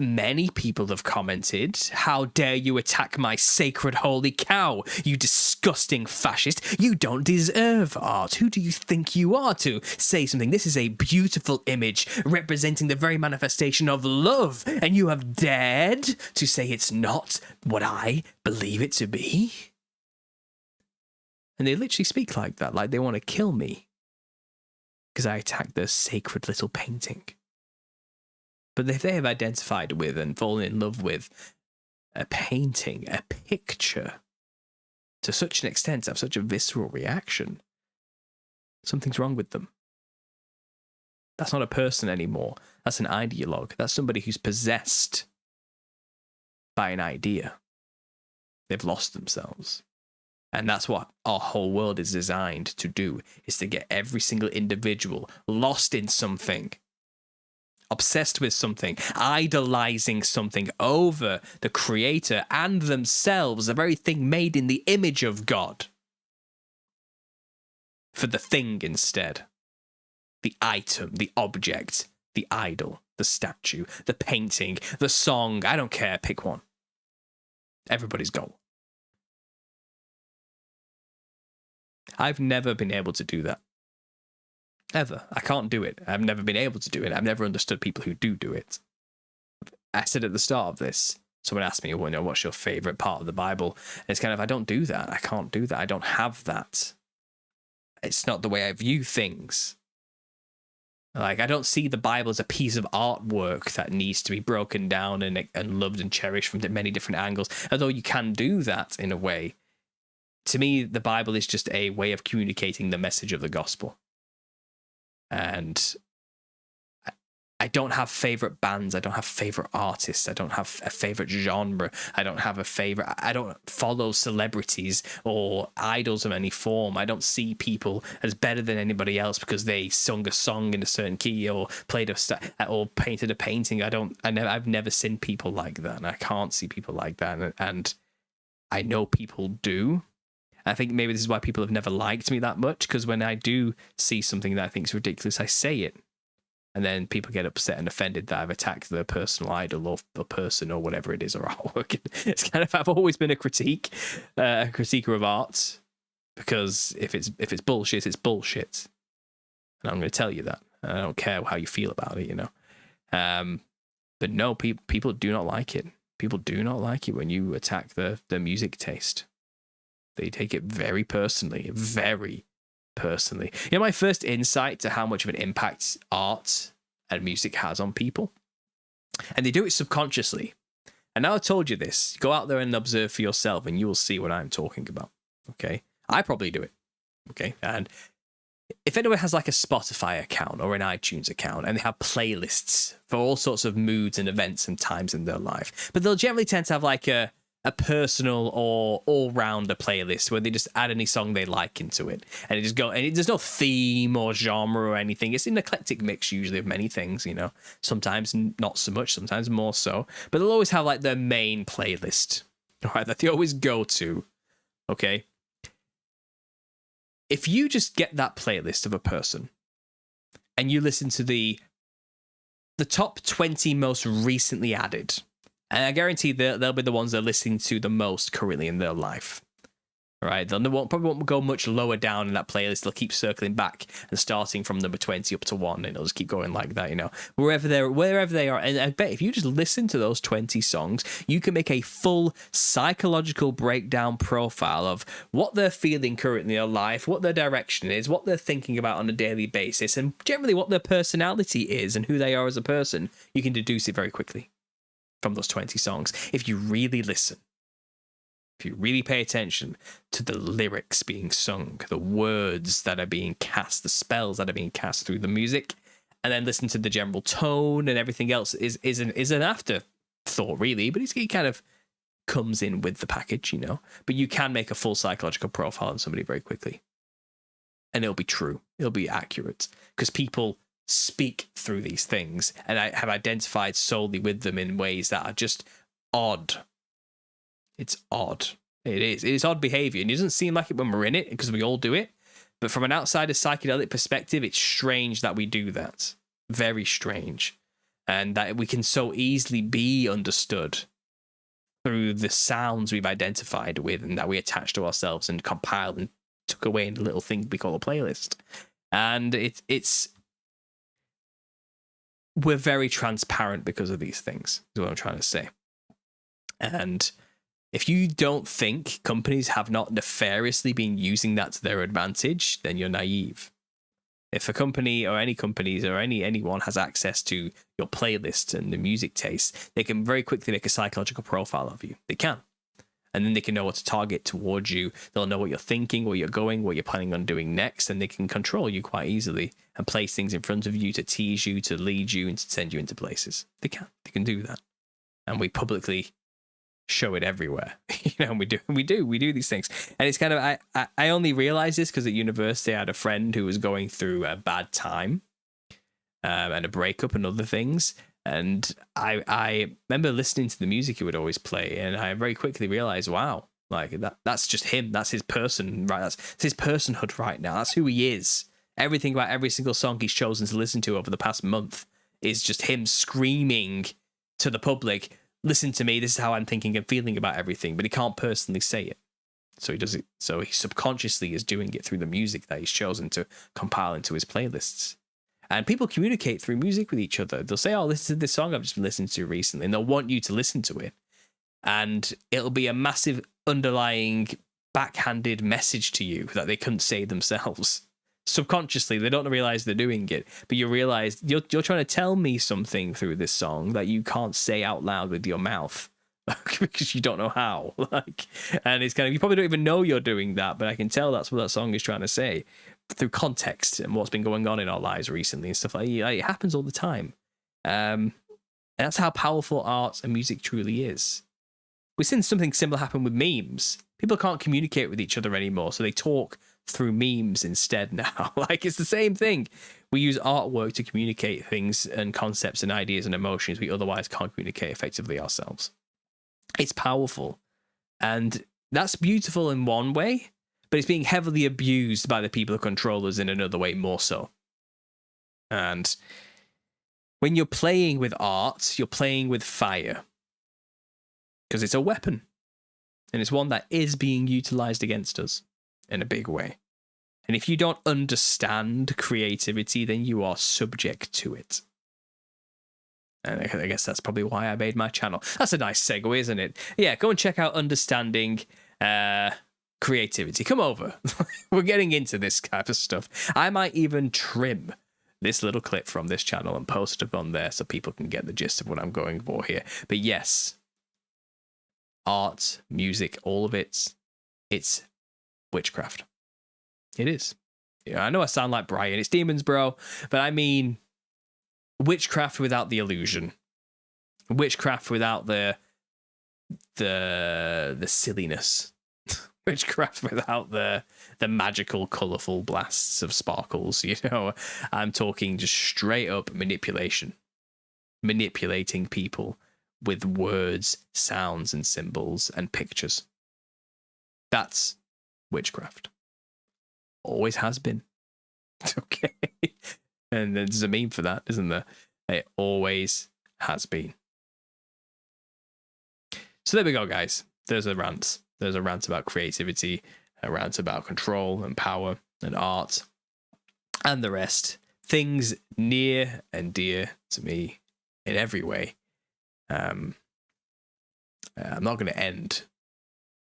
many people have commented, how dare you attack my sacred holy cow, you disgusting fascist. You don't deserve art. Who do you think you are to say something? This is a beautiful image representing the very manifestation of love, and you have dared to say it's not what I believe it to be? And they literally speak like that, like they want to kill me because I attacked their sacred little painting. But if they have identified with and fallen in love with a painting, a picture, to such an extent, to have such a visceral reaction, something's wrong with them. That's not a person anymore. That's an ideologue. That's somebody who's possessed by an idea. They've lost themselves. And that's what our whole world is designed to do, is to get every single individual lost in something, obsessed with something, idolizing something over the creator and themselves, the very thing made in the image of God. for the thing instead. The item, the object, the idol, the statue, the painting, the song. I don't care. Pick one. Everybody's got one. I've never been able to do that. Ever. I can't do it. I've never been able to do it. I've never understood people who do it. I said at the start of this, someone asked me, well, you know, what's your favorite part of the Bible? And it's kind of, I don't do that. I can't do that. I don't have that. It's not the way I view things. Like, I don't see the Bible as a piece of artwork that needs to be broken down and loved and cherished from many different angles. Although you can do that in a way. To me, the Bible is just a way of communicating the message of the gospel. And I don't have favorite bands. I don't have favorite artists. I don't have a favorite genre. I don't have a favorite. I don't follow celebrities or idols of any form. I don't see people as better than anybody else because they sung a song in a certain key or played or painted a painting. I've never seen people like that, and I can't see people like that. And I know people do. I think maybe this is why people have never liked me that much, because when I do see something that I think is ridiculous, I say it. And then people get upset and offended that I've attacked their personal idol or the person or whatever it is, or artwork. It's kind of, I've always been a critiquer of art, because if it's bullshit, it's bullshit. And I'm going to tell you that. I don't care how you feel about it, you know. But no, people do not like it. People do not like it when you attack their music taste. They take it very personally, very personally. You know, my first insight to how much of an impact art and music has on people, and they do it subconsciously. And now I've told you this, go out there and observe for yourself and you will see what I'm talking about. Okay, I probably do it. Okay, and if anyone has like a Spotify account or an iTunes account, and they have playlists for all sorts of moods and events and times in their life, but they'll generally tend to have like a personal or all-rounder playlist where they just add any song they like into it, and there's no theme or genre or anything. It's an eclectic mix usually of many things, you know. Sometimes not so much, sometimes more so, but they'll always have like their main playlist, right, that they always go to. Okay, if you just get that playlist of a person and you listen to the top 20 most recently added, and I guarantee they'll be the ones they're listening to the most currently in their life. All right, probably won't go much lower down in that playlist. They'll keep circling back and starting from number 20 up to 1, and it'll just keep going like that, you know, wherever they are. And I bet if you just listen to those 20 songs, you can make a full psychological breakdown profile of what they're feeling currently in their life, what their direction is, what they're thinking about on a daily basis, and generally what their personality is and who they are as a person. You can deduce it very quickly from those 20 songs if you really listen, if you really pay attention to the lyrics being sung, the words that are being cast, the spells that are being cast through the music, and then listen to the general tone, and everything else is an afterthought really, but it kind of comes in with the package, you know. But you can make a full psychological profile on somebody very quickly, and it'll be true, it'll be accurate, because people speak through these things, and I have identified solely with them in ways that are just odd. It's odd. It is odd behavior, and it doesn't seem like it when we're in it, because we all do it. But from an outsider psychedelic perspective, it's strange that we do that. Very strange. And that we can so easily be understood through the sounds we've identified with and that we attach to ourselves and compiled and took away in the little thing we call a playlist. And we're very transparent because of these things, is what I'm trying to say. And if you don't think companies have not nefariously been using that to their advantage, then you're naive. If a company or any companies or anyone has access to your playlist and the music taste, they can very quickly make a psychological profile of you. They can. And then they can know what to target towards you. They'll know what you're thinking, where you're going, what you're planning on doing next, and they can control you quite easily and place things in front of you to tease you, to lead you, and to send you into places. They can do that. And we publicly show it everywhere. You know, we do these things. And it's kind of, I only realized this because at university I had a friend who was going through a bad time and a breakup and other things. And I remember listening to the music he would always play, and I very quickly realized, wow, Like that's just him. That's his person, right? That's his personhood right now. That's who he is. Everything about every single song he's chosen to listen to over the past month is just him screaming to the public, listen to me, this is how I'm thinking and feeling about everything, but he can't personally say it. So he does it. So he subconsciously is doing it through the music that he's chosen to compile into his playlists. And people communicate through music with each other. They'll say, oh, listen to this song I've just been listening to recently, and they'll want you to listen to it. And it'll be a massive underlying backhanded message to you that they couldn't say themselves. Subconsciously, they don't realize they're doing it, but you realize you're trying to tell me something through this song that you can't say out loud with your mouth because you don't know how. And it's kind of, you probably don't even know you're doing that, but I can tell that's what that song is trying to say through context and what's been going on in our lives recently and stuff like that. It happens all the time. And that's how powerful art and music truly is. We've seen something similar happen with memes. People can't communicate with each other anymore, so they talk through memes instead now. It's the same thing. We use artwork to communicate things and concepts and ideas and emotions we otherwise can't communicate effectively ourselves. It's powerful. And that's beautiful in one way, but it's being heavily abused by the people who control us in another way more so. And when you're playing with art, you're playing with fire. Because it's a weapon. And it's one that is being utilized against us in a big way. And if you don't understand creativity, then you are subject to it. And I guess that's probably why I made my channel. That's a nice segue, isn't it? Yeah, go and check out Understanding Creativity. Come over. We're getting into this type of stuff. I might even trim this little clip from this channel and post it on there so people can get the gist of what I'm going for here. But yes, art, music, all of it's witchcraft. It is. Yeah, I know I sound like Brian. It's demons, bro. But I mean witchcraft without the illusion. Witchcraft without the silliness. Witchcraft without the magical, colourful blasts of sparkles. I'm talking just straight up manipulation. Manipulating people with words, sounds, and symbols and pictures. That's witchcraft. Always has been. Okay. And there's a meme for that, isn't there? It always has been. So there we go, guys. There's a rant. There's a rant about creativity, a rant about control and power and art and the rest. Things near and dear to me in every way. I'm not going to end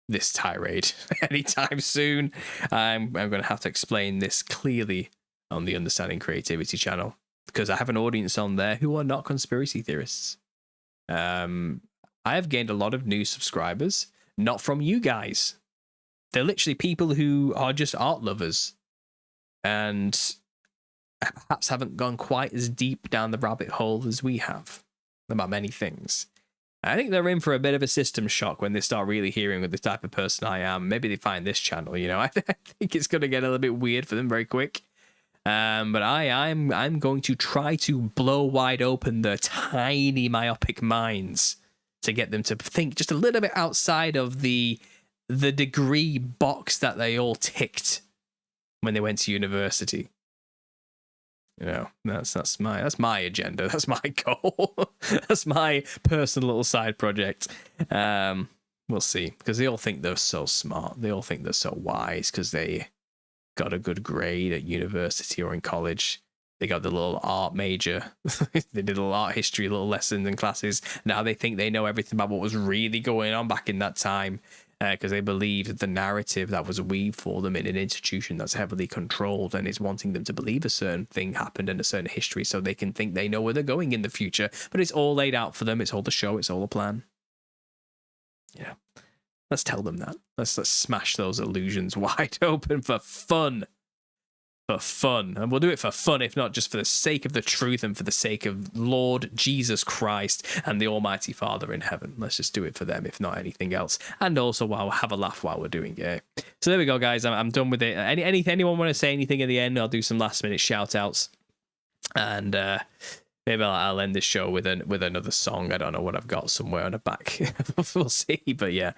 this tirade anytime soon. I'm going to have to explain this clearly on the Understanding Creativity channel because I have an audience on there who are not conspiracy theorists. I have gained a lot of new subscribers, not from you guys. They're literally people who are just art lovers and perhaps haven't gone quite as deep down the rabbit hole as we have about many things. I think they're in for a bit of a system shock when they start really hearing the type of person I am. Maybe they find this channel, I think it's going to get a little bit weird for them very quick. But I'm going to try to blow wide open their tiny myopic minds to get them to think just a little bit outside of the degree box that they all ticked when they went to university. That's my agenda. That's my goal. That's my personal little side project. We'll see, because they all think they're so smart. They all think they're so wise because they got a good grade at university or in college. They got the little art major. They did a little art history, little lessons and classes. Now they think they know everything about what was really going on back in that time. Because they believe the narrative that was weaved for them in an institution that's heavily controlled and is wanting them to believe a certain thing happened in a certain history so they can think they know where they're going in the future. But it's all laid out for them. It's all the show. It's all a plan. Yeah. Let's tell them that. Let's smash those illusions wide open for fun. For fun. And we'll do it for fun, if not just for the sake of the truth and for the sake of Lord Jesus Christ and the Almighty Father in heaven. Let's just do it for them, if not anything else. And also while have a laugh while we're doing it. So there we go, guys. I'm done with it. Anyone want to say anything at the end? I'll do some last minute shout outs. And maybe I'll end this show with another song. I don't know what I've got somewhere on the back. We'll see. But yeah.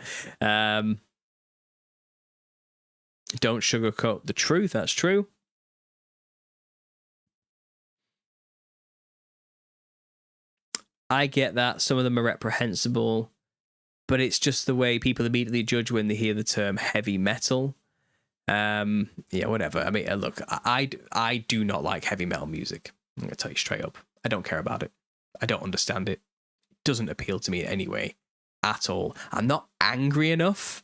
Don't sugarcoat the truth. That's true. I get that. Some of them are reprehensible, but it's just the way people immediately judge when they hear the term heavy metal. Yeah, whatever. I mean, look, I do not like heavy metal music. I'm going to tell you straight up. I don't care about it. I don't understand it. It doesn't appeal to me in any way at all. I'm not angry enough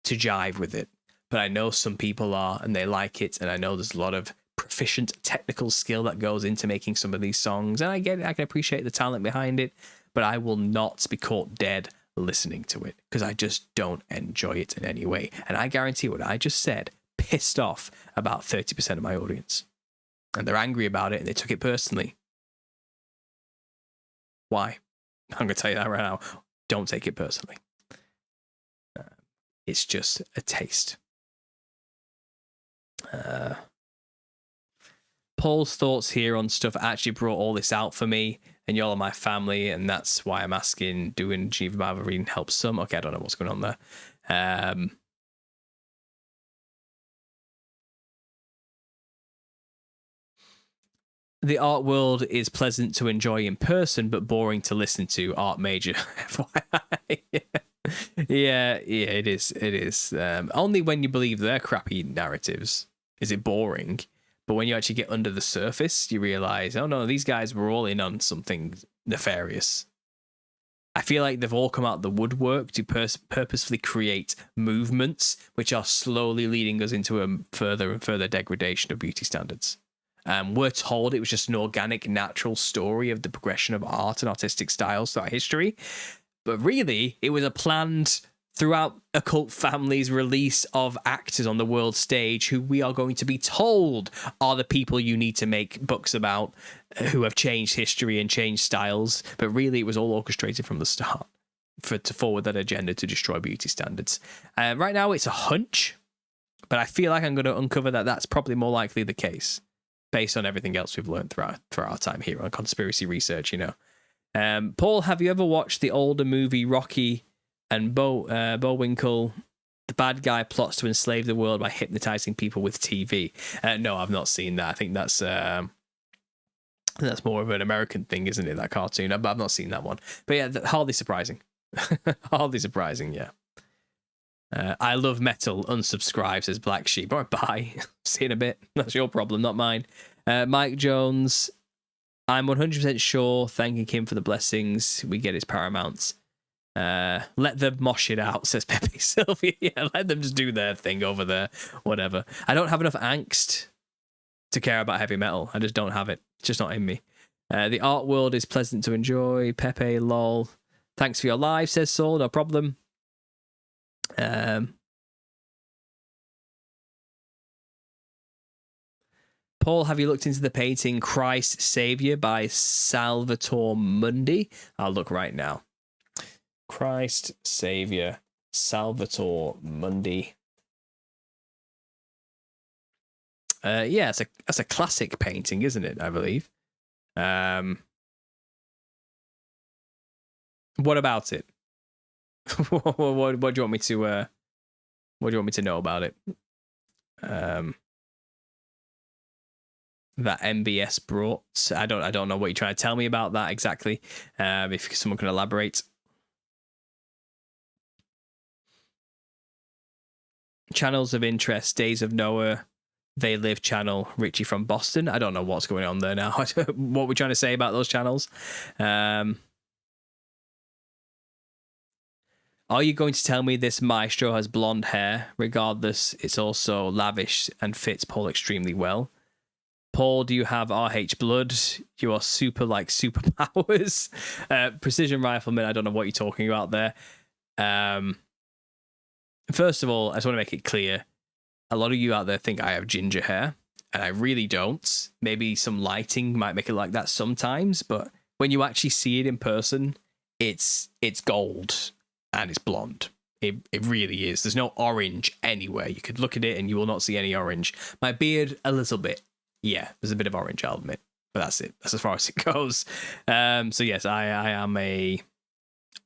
to jive with it, but I know some people are and they like it. And I know there's a lot of proficient technical skill that goes into making some of these songs. And I get it. I can appreciate the talent behind it, but I will not be caught dead listening to it because I just don't enjoy it in any way. And I guarantee what I just said pissed off about 30% of my audience. And they're angry about it and they took it personally. Why? I'm going to tell you that right now. Don't take it personally. It's just a taste. Paul's thoughts here on stuff actually brought all this out for me, and y'all are my family, and that's why I'm asking, doing Geneva Bible reading helps some? Okay, I don't know what's going on there. The art world is pleasant to enjoy in person, but boring to listen to. Art major. Yeah, it is. It is. Only when you believe their crappy narratives is it boring. But when you actually get under the surface, you realize, oh no, these guys were all in on something nefarious. I feel like they've all come out the woodwork to purposefully create movements which are slowly leading us into a further and further degradation of beauty standards. We're told it was just an organic, natural story of the progression of art and artistic styles throughout history. But really, it was a planned, throughout occult families, release of actors on the world stage who we are going to be told are the people you need to make books about, who have changed history and changed styles. But really, it was all orchestrated from the start to forward that agenda to destroy beauty standards. Right now, it's a hunch, but I feel like I'm going to uncover that that's probably more likely the case, based on everything else we've learned throughout our time here on conspiracy research, you know. Paul, have you ever watched the older movie Rocky and Bullwinkle? The bad guy plots to enslave the world by hypnotizing people with TV. No, I've not seen that. I think that's more of an American thing, isn't it? That cartoon. I've not seen that one. But yeah, hardly surprising. Hardly surprising, yeah. I love metal. Unsubscribe, says Black Sheep. All right, bye. See you in a bit. That's your problem, not mine. Mike Jones, I'm 100% sure thanking him for the blessings we get is paramount. Let them mosh it out, says Pepe Sylvia. Yeah, let them just do their thing over there. Whatever. I don't have enough angst to care about heavy metal. I just don't have it. It's just not in me. The art world is pleasant to enjoy. Pepe, lol. Thanks for your live, says Saul. No problem. Paul, have you looked into the painting Christ Savior by Salvatore Mundi? I'll look right now. Christ Savior, Salvatore Mundi. Yeah, that's a classic painting, isn't it? I believe. What about it? what do you want me to what do you want me to know about it? That MBS brought. I don't know what you're trying to tell me about that exactly. If someone can elaborate. Channels of interest: Days of Noah, They Live channel, Richie from Boston. I don't know what's going on there now. What we're trying to say about those channels. Are you going to tell me this maestro has blonde hair? Regardless, it's also lavish and fits Paul extremely well. Paul, do you have RH blood? You are super like superpowers. Precision rifleman, I don't know what you're talking about there. First of all, I just want to make it clear. A lot of you out there think I have ginger hair, and I really don't. Maybe some lighting might make it like that sometimes, but when you actually see it in person, it's gold. And it's blonde. It really is. There's no orange anywhere. You could look at it and you will not see any orange. My beard, a little bit. Yeah, there's a bit of orange, I'll admit. But that's it. That's as far as it goes. So yes, I am a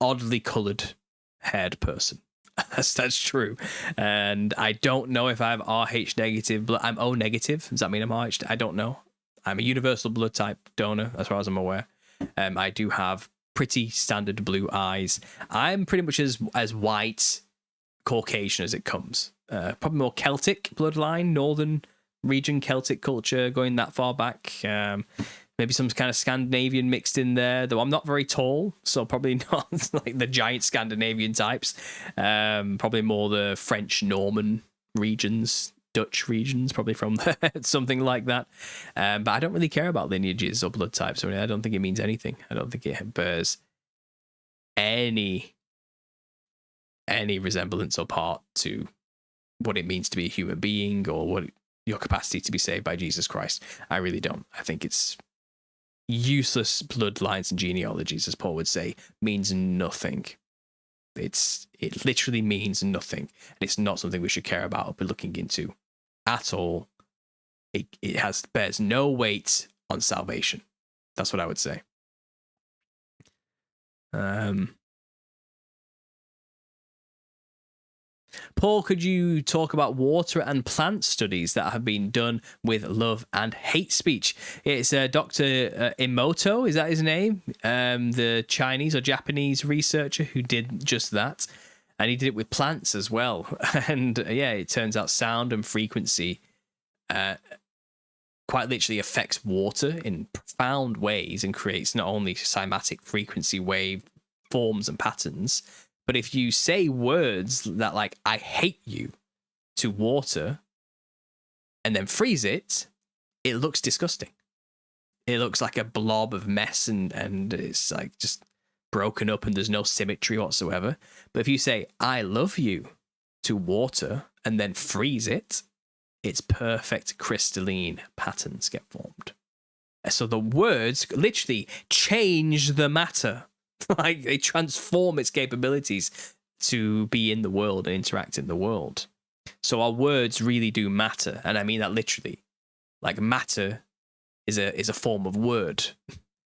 oddly coloured haired person. That's true. And I don't know if I have Rh negative blood. I'm O negative. Does that mean I'm Rh? I don't know. I'm a universal blood type donor, as far as I'm aware. I do have pretty standard blue eyes. I'm pretty much as white Caucasian as it comes. Probably more Celtic bloodline, northern region Celtic culture, going that far back. Maybe some kind of Scandinavian mixed in there, though I'm not very tall, so probably not like the giant Scandinavian types. Probably more the French Norman regions, Dutch regions, probably from there, something like that. But I don't really care about lineages or blood types. I mean, I don't think it means anything. I don't think it bears any resemblance or part to what it means to be a human being or what your capacity to be saved by Jesus Christ. I really don't. I think it's useless bloodlines and genealogies, as Paul would say, means nothing. It literally means nothing, and it's not something we should care about or be looking into at all. It bears no weight on salvation. That's what I would say. Paul, could you talk about water and plant studies that have been done with love and hate speech? It's Dr. Emoto, is that his name? The Chinese or Japanese researcher who did just that. And he did it with plants as well. And yeah, it turns out sound and frequency quite literally affects water in profound ways and creates not only cymatic frequency wave forms and patterns, but if you say words that like, I hate you to water and then freeze it, it looks disgusting. It looks like a blob of mess and it's like just broken up and there's no symmetry whatsoever. But if you say, I love you to water and then freeze it, it's perfect crystalline patterns get formed. So the words literally change the matter. Like they transform its capabilities to be in the world and interact in the world. So our words really do matter, and I mean that literally. Like matter is a form of word,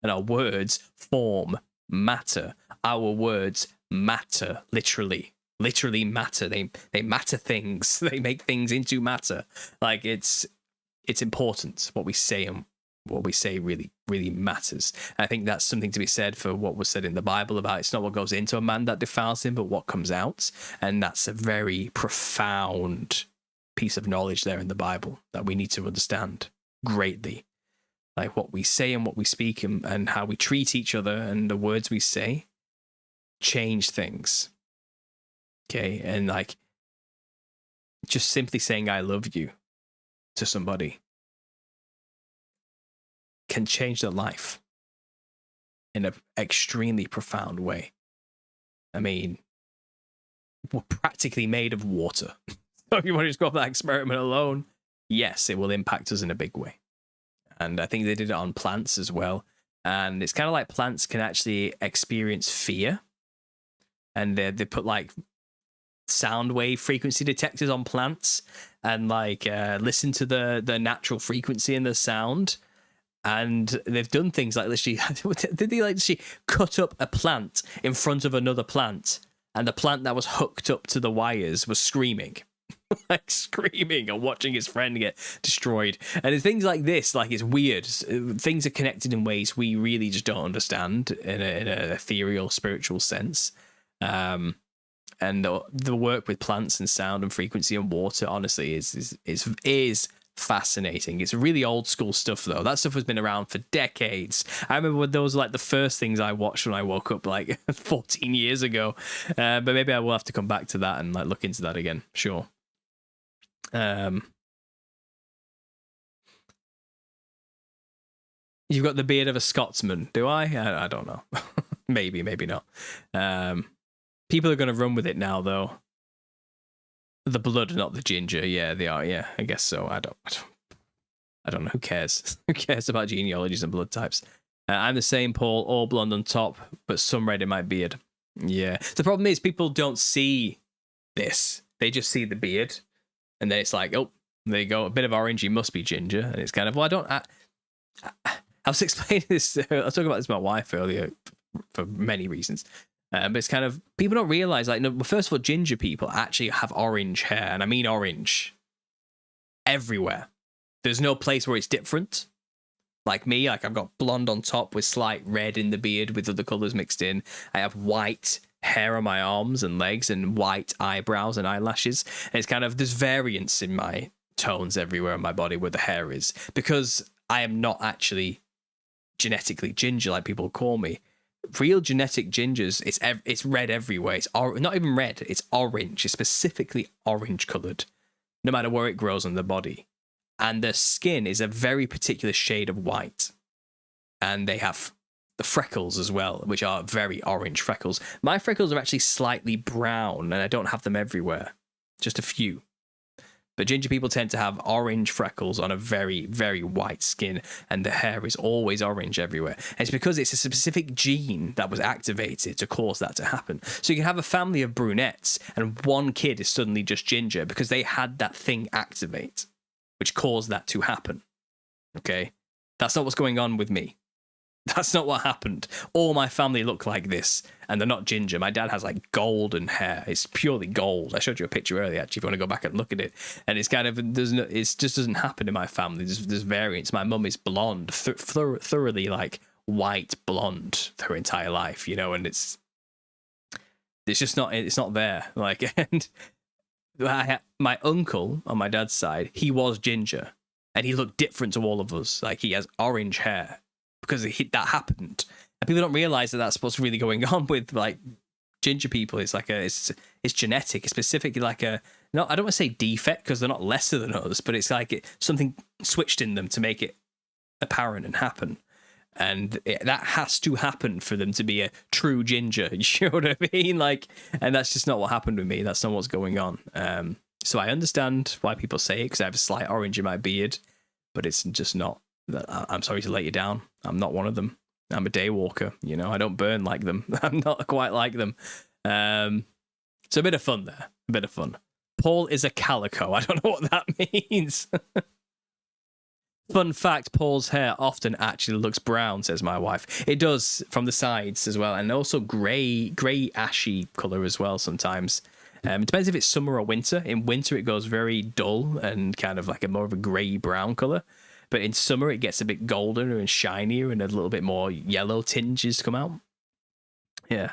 and our words form matter. Our words matter literally matter. They matter things. They make things into matter. Like it's important what we say, and what we say really matters. And I think that's something to be said for what was said in the Bible about it's not what goes into a man that defiles him, but what comes out. And that's a very profound piece of knowledge there in the Bible that we need to understand greatly. Like what we say and what we speak and how we treat each other and the words we say change things. Okay. And like just simply saying I love you to somebody can change their life in an extremely profound way. I mean, we're practically made of water. So if you want to just go off that experiment alone, yes, it will impact us in a big way. And I think they did it on plants as well. And it's kind of like plants can actually experience fear. And they put like sound wave frequency detectors on plants and like listen to the natural frequency and the sound. And they've done things like literally, did they like literally cut up a plant in front of another plant, and the plant that was hooked up to the wires was screaming, like screaming and watching its friend get destroyed. And it's things like this, like it's weird. Things are connected in ways we really just don't understand in an ethereal, spiritual sense. And the work with plants and sound and frequency and water, honestly, is fascinating. It's really old school stuff though. That stuff has been around for decades. I remember when those were like the first things I watched when I woke up like 14 years ago. But maybe I will have to come back to that and like look into that again. Sure. You've got the beard of a Scotsman, do I? I don't know. maybe not. People are going to run with it now though. The blood, not the ginger. Yeah, they are. Yeah, I guess so. I don't know. Who cares? Who cares about genealogies and blood types? I'm the same, Paul. All blonde on top, but some red in my beard. Yeah. The problem is people don't see this. They just see the beard, and then it's like, oh, there you go. A bit of orange. You must be ginger. And it's kind of, well, I was explaining this. I was talking about this with my wife earlier for many reasons. But it's kind of, people don't realize, like, no, first of all, ginger people actually have orange hair, and I mean orange everywhere. There's no place where it's different. Like me, like I've got blonde on top with slight red in the beard with other colors mixed in. I have white hair on my arms and legs and white eyebrows and eyelashes. And it's kind of, there's variance in my tones everywhere in my body where the hair is, because I am not actually genetically ginger like people call me. Real genetic gingers, it's red everywhere. It's not even red, it's orange. It's specifically orange colored, no matter where it grows on the body. And their skin is a very particular shade of white. And they have the freckles as well, which are very orange freckles. My freckles are actually slightly brown, and I don't have them everywhere, just a few. But ginger people tend to have orange freckles on a very, very white skin, and the hair is always orange everywhere. And it's because it's a specific gene that was activated to cause that to happen. So you can have a family of brunettes, and one kid is suddenly just ginger because they had that thing activate, which caused that to happen. Okay? That's not what's going on with me. That's not what happened. All my family look like this, and they're not ginger. My dad has like golden hair. It's purely gold. I showed you a picture earlier, actually, if you want to go back and look at it. And it's kind of, it just doesn't happen in my family. There's variance. My mum is blonde, thoroughly like white blonde her entire life, you know, and it's just not, it's not there. Like, and my uncle on my dad's side, he was ginger, and he looked different to all of us. Like, he has orange hair, because that happened, and people don't realize that that's what's really going on with like ginger people. It's like it's genetic. It's specifically like I don't want to say defect, because they're not lesser than us, but it's like something switched in them to make it apparent and happen, and that has to happen for them to be a true ginger. You know what I mean? Like, and that's just not what happened with me. That's not what's going on. So I understand why people say it, because I have a slight orange in my beard, but it's just not. I'm sorry to let you down. I'm not one of them. I'm a day walker, you know. I don't burn like them. I'm not quite like them. So a bit of fun there. A bit of fun. Paul is a calico. I don't know what that means. Fun fact, Paul's hair often actually looks brown, says my wife. It does from the sides as well, and also grey ashy colour as well sometimes. It depends if it's summer or winter. In winter, it goes very dull and kind of like a more of a grey-brown colour. But in summer, it gets a bit golder and shinier, and a little bit more yellow tinges come out. Yeah.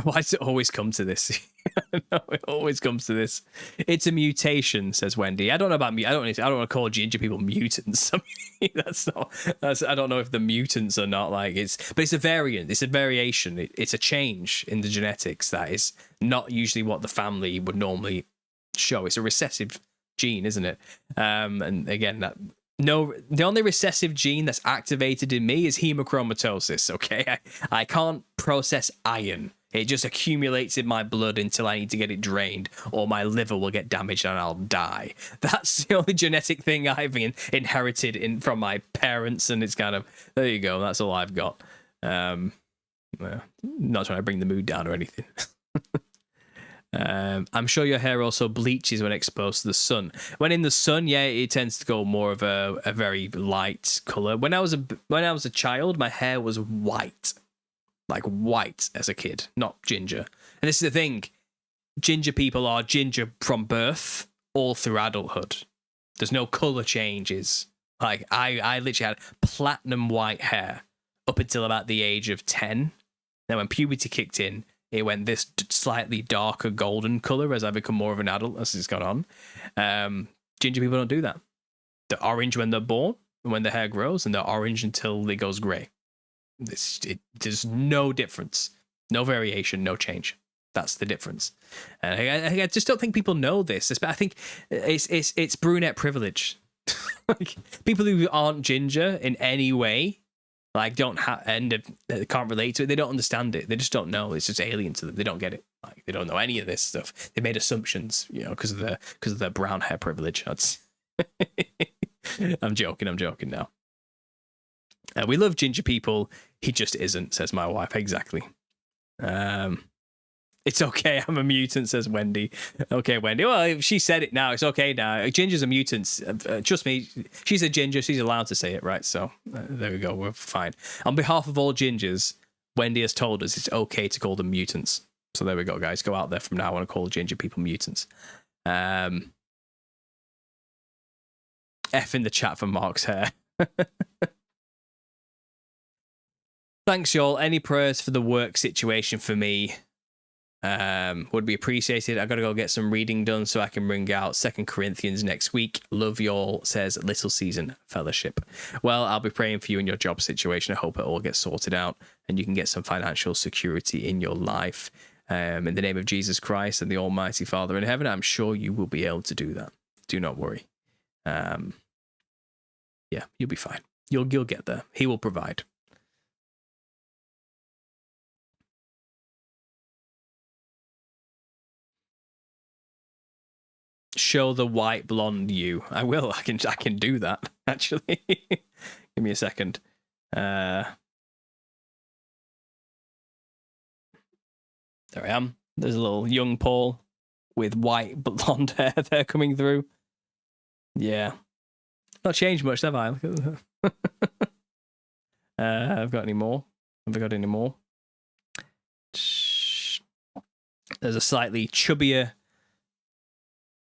Why does it always come to this? No, it always comes to this. It's a mutation, says Wendy. I don't know about me. I don't want to call ginger people mutants. I mean, I don't know if the mutants are not like but it's a variant. It's a variation. It's a change in the genetics that is not usually what the family would normally show. It's a recessive gene, isn't it? And again, no, the only recessive gene that's activated in me is hemochromatosis, okay? I can't process iron. It just accumulates in my blood until I need to get it drained, or my liver will get damaged and I'll die. That's the only genetic thing I've inherited from my parents, and it's kind of, there you go, that's all I've got. Not trying to bring the mood down or anything. I'm sure your hair also bleaches when exposed to the sun. When in the sun, yeah, it tends to go more of a very light color. When I was a child, my hair was white, like white as a kid, not ginger. And this is the thing: ginger people are ginger from birth all through adulthood. There's no color changes. Like I literally had platinum white hair up until about the age of 10. Then when puberty kicked in, it went this slightly darker golden color as I become more of an adult as it's gone on. Ginger people don't do that. They're orange when they're born, and when the hair grows, and they're orange until it goes grey. There's no difference, no variation, no change. That's the difference. And I just don't think people know this. I think it's brunette privilege. Like, people who aren't ginger in any way, like, don't can't relate to it. They don't understand it. They just don't know. It's just alien to them. They don't get it. Like, they don't know any of this stuff. They made assumptions, you know, because of their brown hair privilege. I'm joking now. We love ginger people. He just isn't, says my wife. Exactly. It's okay, I'm a mutant, says Wendy. Okay, Wendy. Well, if she said it now, it's okay now. Gingers are mutants. Trust me, she's a ginger. She's allowed to say it, right? So there we go. We're fine. On behalf of all gingers, Wendy has told us it's okay to call them mutants. So there we go, guys. Go out there from now on and call ginger people mutants. F in the chat for Mark's hair. Thanks, y'all. Any prayers for the work situation for me would be appreciated. I got to go get some reading done so I can bring out 2 Corinthians next week. Love y'all, says Little Season Fellowship. Well, I'll be praying for you in your job situation. I hope it all gets sorted out and you can get some financial security in your life. In the name of Jesus Christ and the Almighty Father in heaven, I'm sure you will be able to do that. Do not worry. Yeah, you'll be fine. You'll get there. He will provide. Show the white blonde you. I will. I can do that, actually. Give me a second. There I am. There's a little young Paul with white blonde hair there coming through. Yeah. Not changed much, have I? I've got any more? Have I got any more? There's a slightly chubbier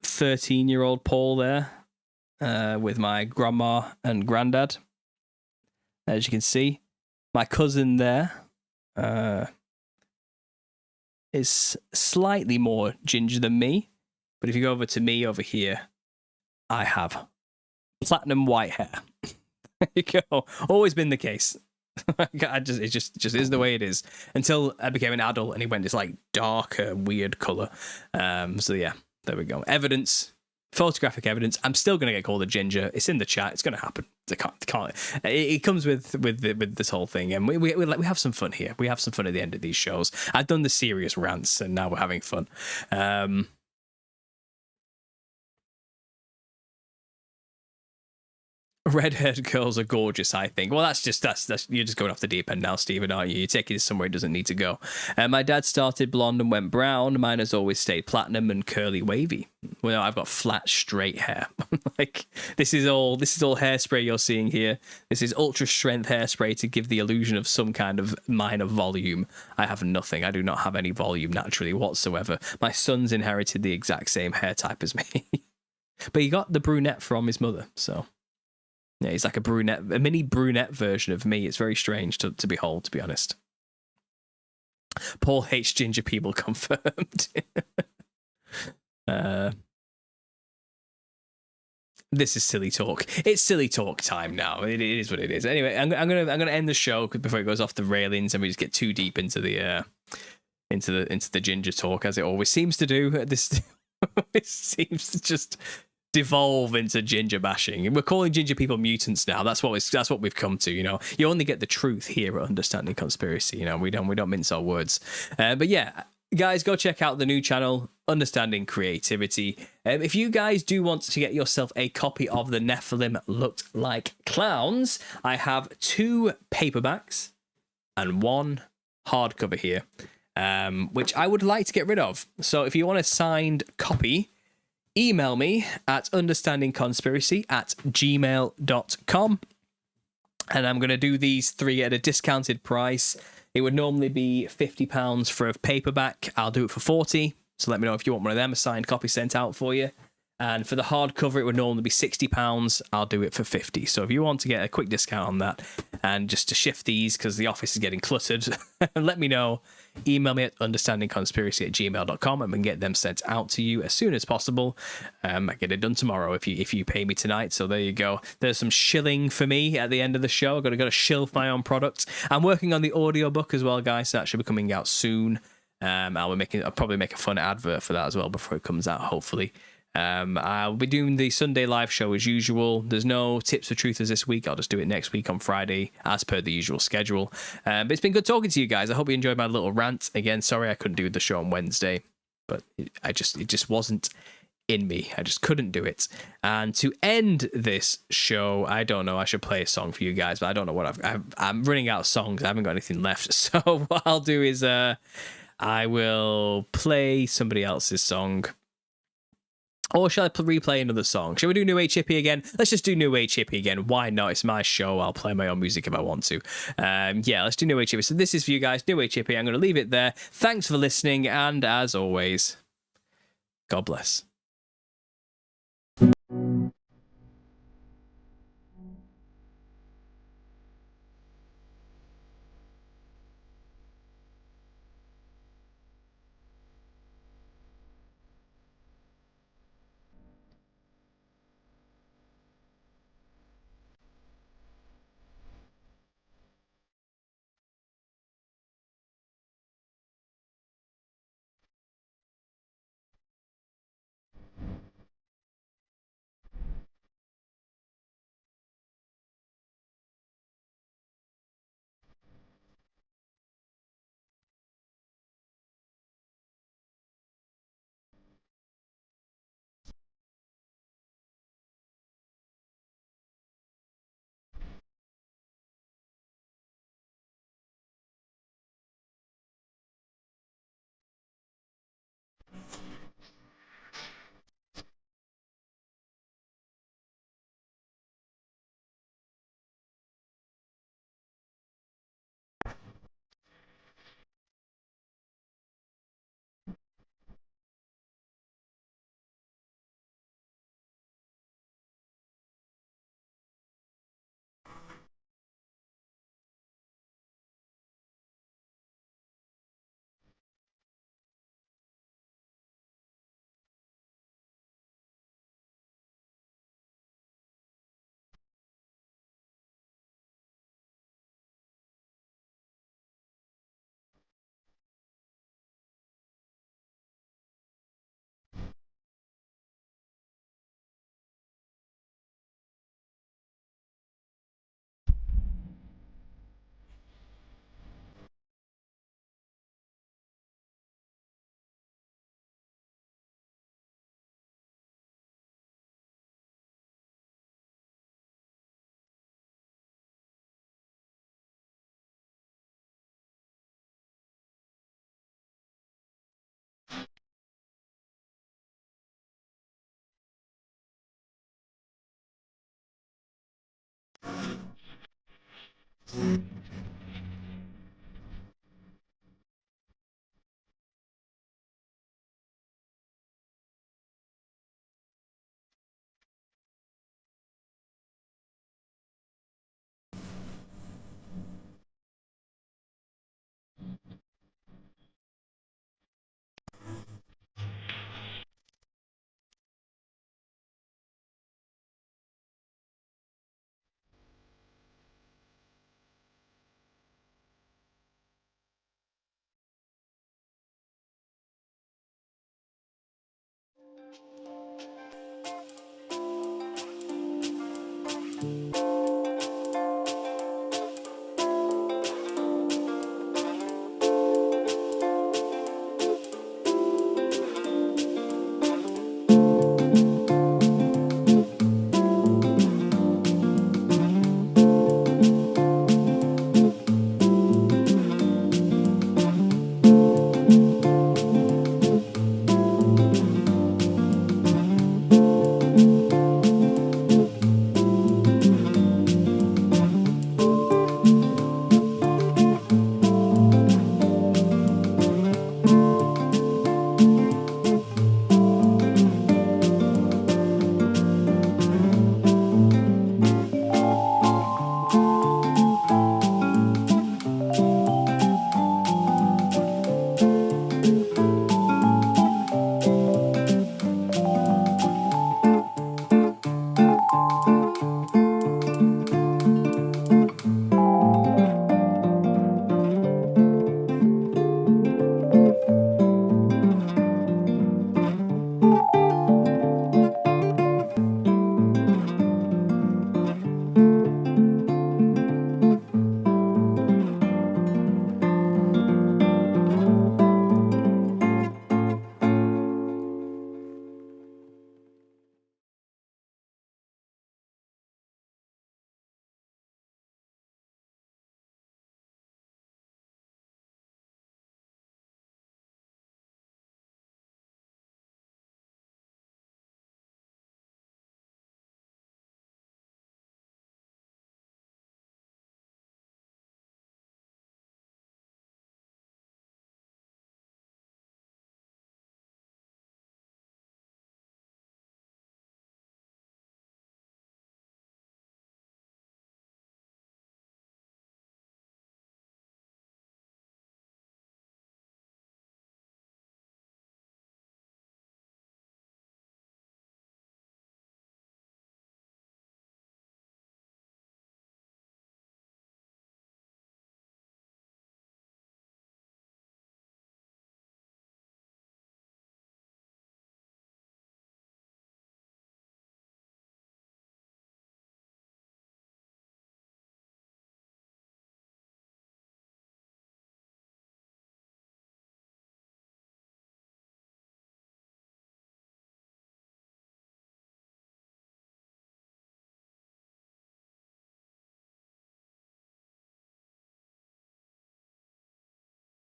13-year-old Paul there with my grandma and granddad. As you can see, my cousin there is slightly more ginger than me. But if you go over to me over here, I have platinum white hair. There you go. Always been the case. It just is the way it is. Until I became an adult and it went this like darker, weird color. So yeah. There we go. Evidence, photographic evidence. I'm still going to get called a ginger. It's in the chat. It's going to happen. It comes with this whole thing, and we have some fun here. We have some fun at the end of these shows. I've done the serious rants, and now we're having fun. Red-haired girls are gorgeous, I think. Well, that's you're just going off the deep end now, Stephen, aren't you? You're taking it somewhere it doesn't need to go. My dad started blonde and went brown. Mine has always stayed platinum and curly wavy. Well, I've got flat, straight hair. Like this is all hairspray you're seeing here. This is ultra strength hairspray to give the illusion of some kind of minor volume. I have nothing. I do not have any volume naturally whatsoever. My son's inherited the exact same hair type as me, but he got the brunette from his mother, so. Yeah, he's like a mini brunette version of me. It's very strange to behold, to be honest. Paul hates ginger people, confirmed. This is silly talk. It's silly talk time now. It is what it is. Anyway, I'm gonna end the show before it goes off the railings and we just get too deep into the ginger talk, as it always seems to do. This it seems to just devolve into ginger bashing, and we're calling ginger people mutants now. That's what we've come to. You know, you only get the truth here at Understanding Conspiracy. You know, we don't mince our words. But yeah, guys, go check out the new channel, Understanding Creativity. If you guys do want to get yourself a copy of The Nephilim Looked Like Clowns, I have 2 paperbacks and 1 hardcover here, which I would like to get rid of. So if you want a signed copy, email me at understandingconspiracy@gmail.com, and I'm going to do these 3 at a discounted price. It would normally be £50 for a paperback. I'll do it for 40. So let me know if you want one of them, a signed copy sent out for you. And for the hardcover, it would normally be £60. I'll do it for 50. So if you want to get a quick discount on that, and just to shift these because the office is getting cluttered, let me know. Email me at understandingconspiracy@gmail.com and we can get them sent out to you as soon as possible. I get it done tomorrow if you pay me tonight. So there you go. There's some shilling for me at the end of the show. I've got to shill for my own products. I'm working on the audiobook as well, guys. So that should be coming out soon. I'll probably make a fun advert for that as well before it comes out, hopefully. I'll be doing the Sunday live show as usual. There's no tips for truthers this week. I'll just do it next week on Friday as per the usual schedule. But it's been good talking to you guys. I hope you enjoyed my little rant. Again, sorry I couldn't do the show on Wednesday, but it just wasn't in me. I just couldn't do it. And to end this show, I don't know, I should play a song for you guys, but I don't know what I'm running out of songs. I haven't got anything left. So what I'll do is I will play somebody else's song. Or shall I replay another song? Shall we do New Age Hippie again? Let's just do New Age Hippie again. Why not? It's my show. I'll play my own music if I want to. Yeah, let's do New Age Hippie. So this is for you guys, New Age Hippie. I'm going to leave it there. Thanks for listening. And as always, God bless.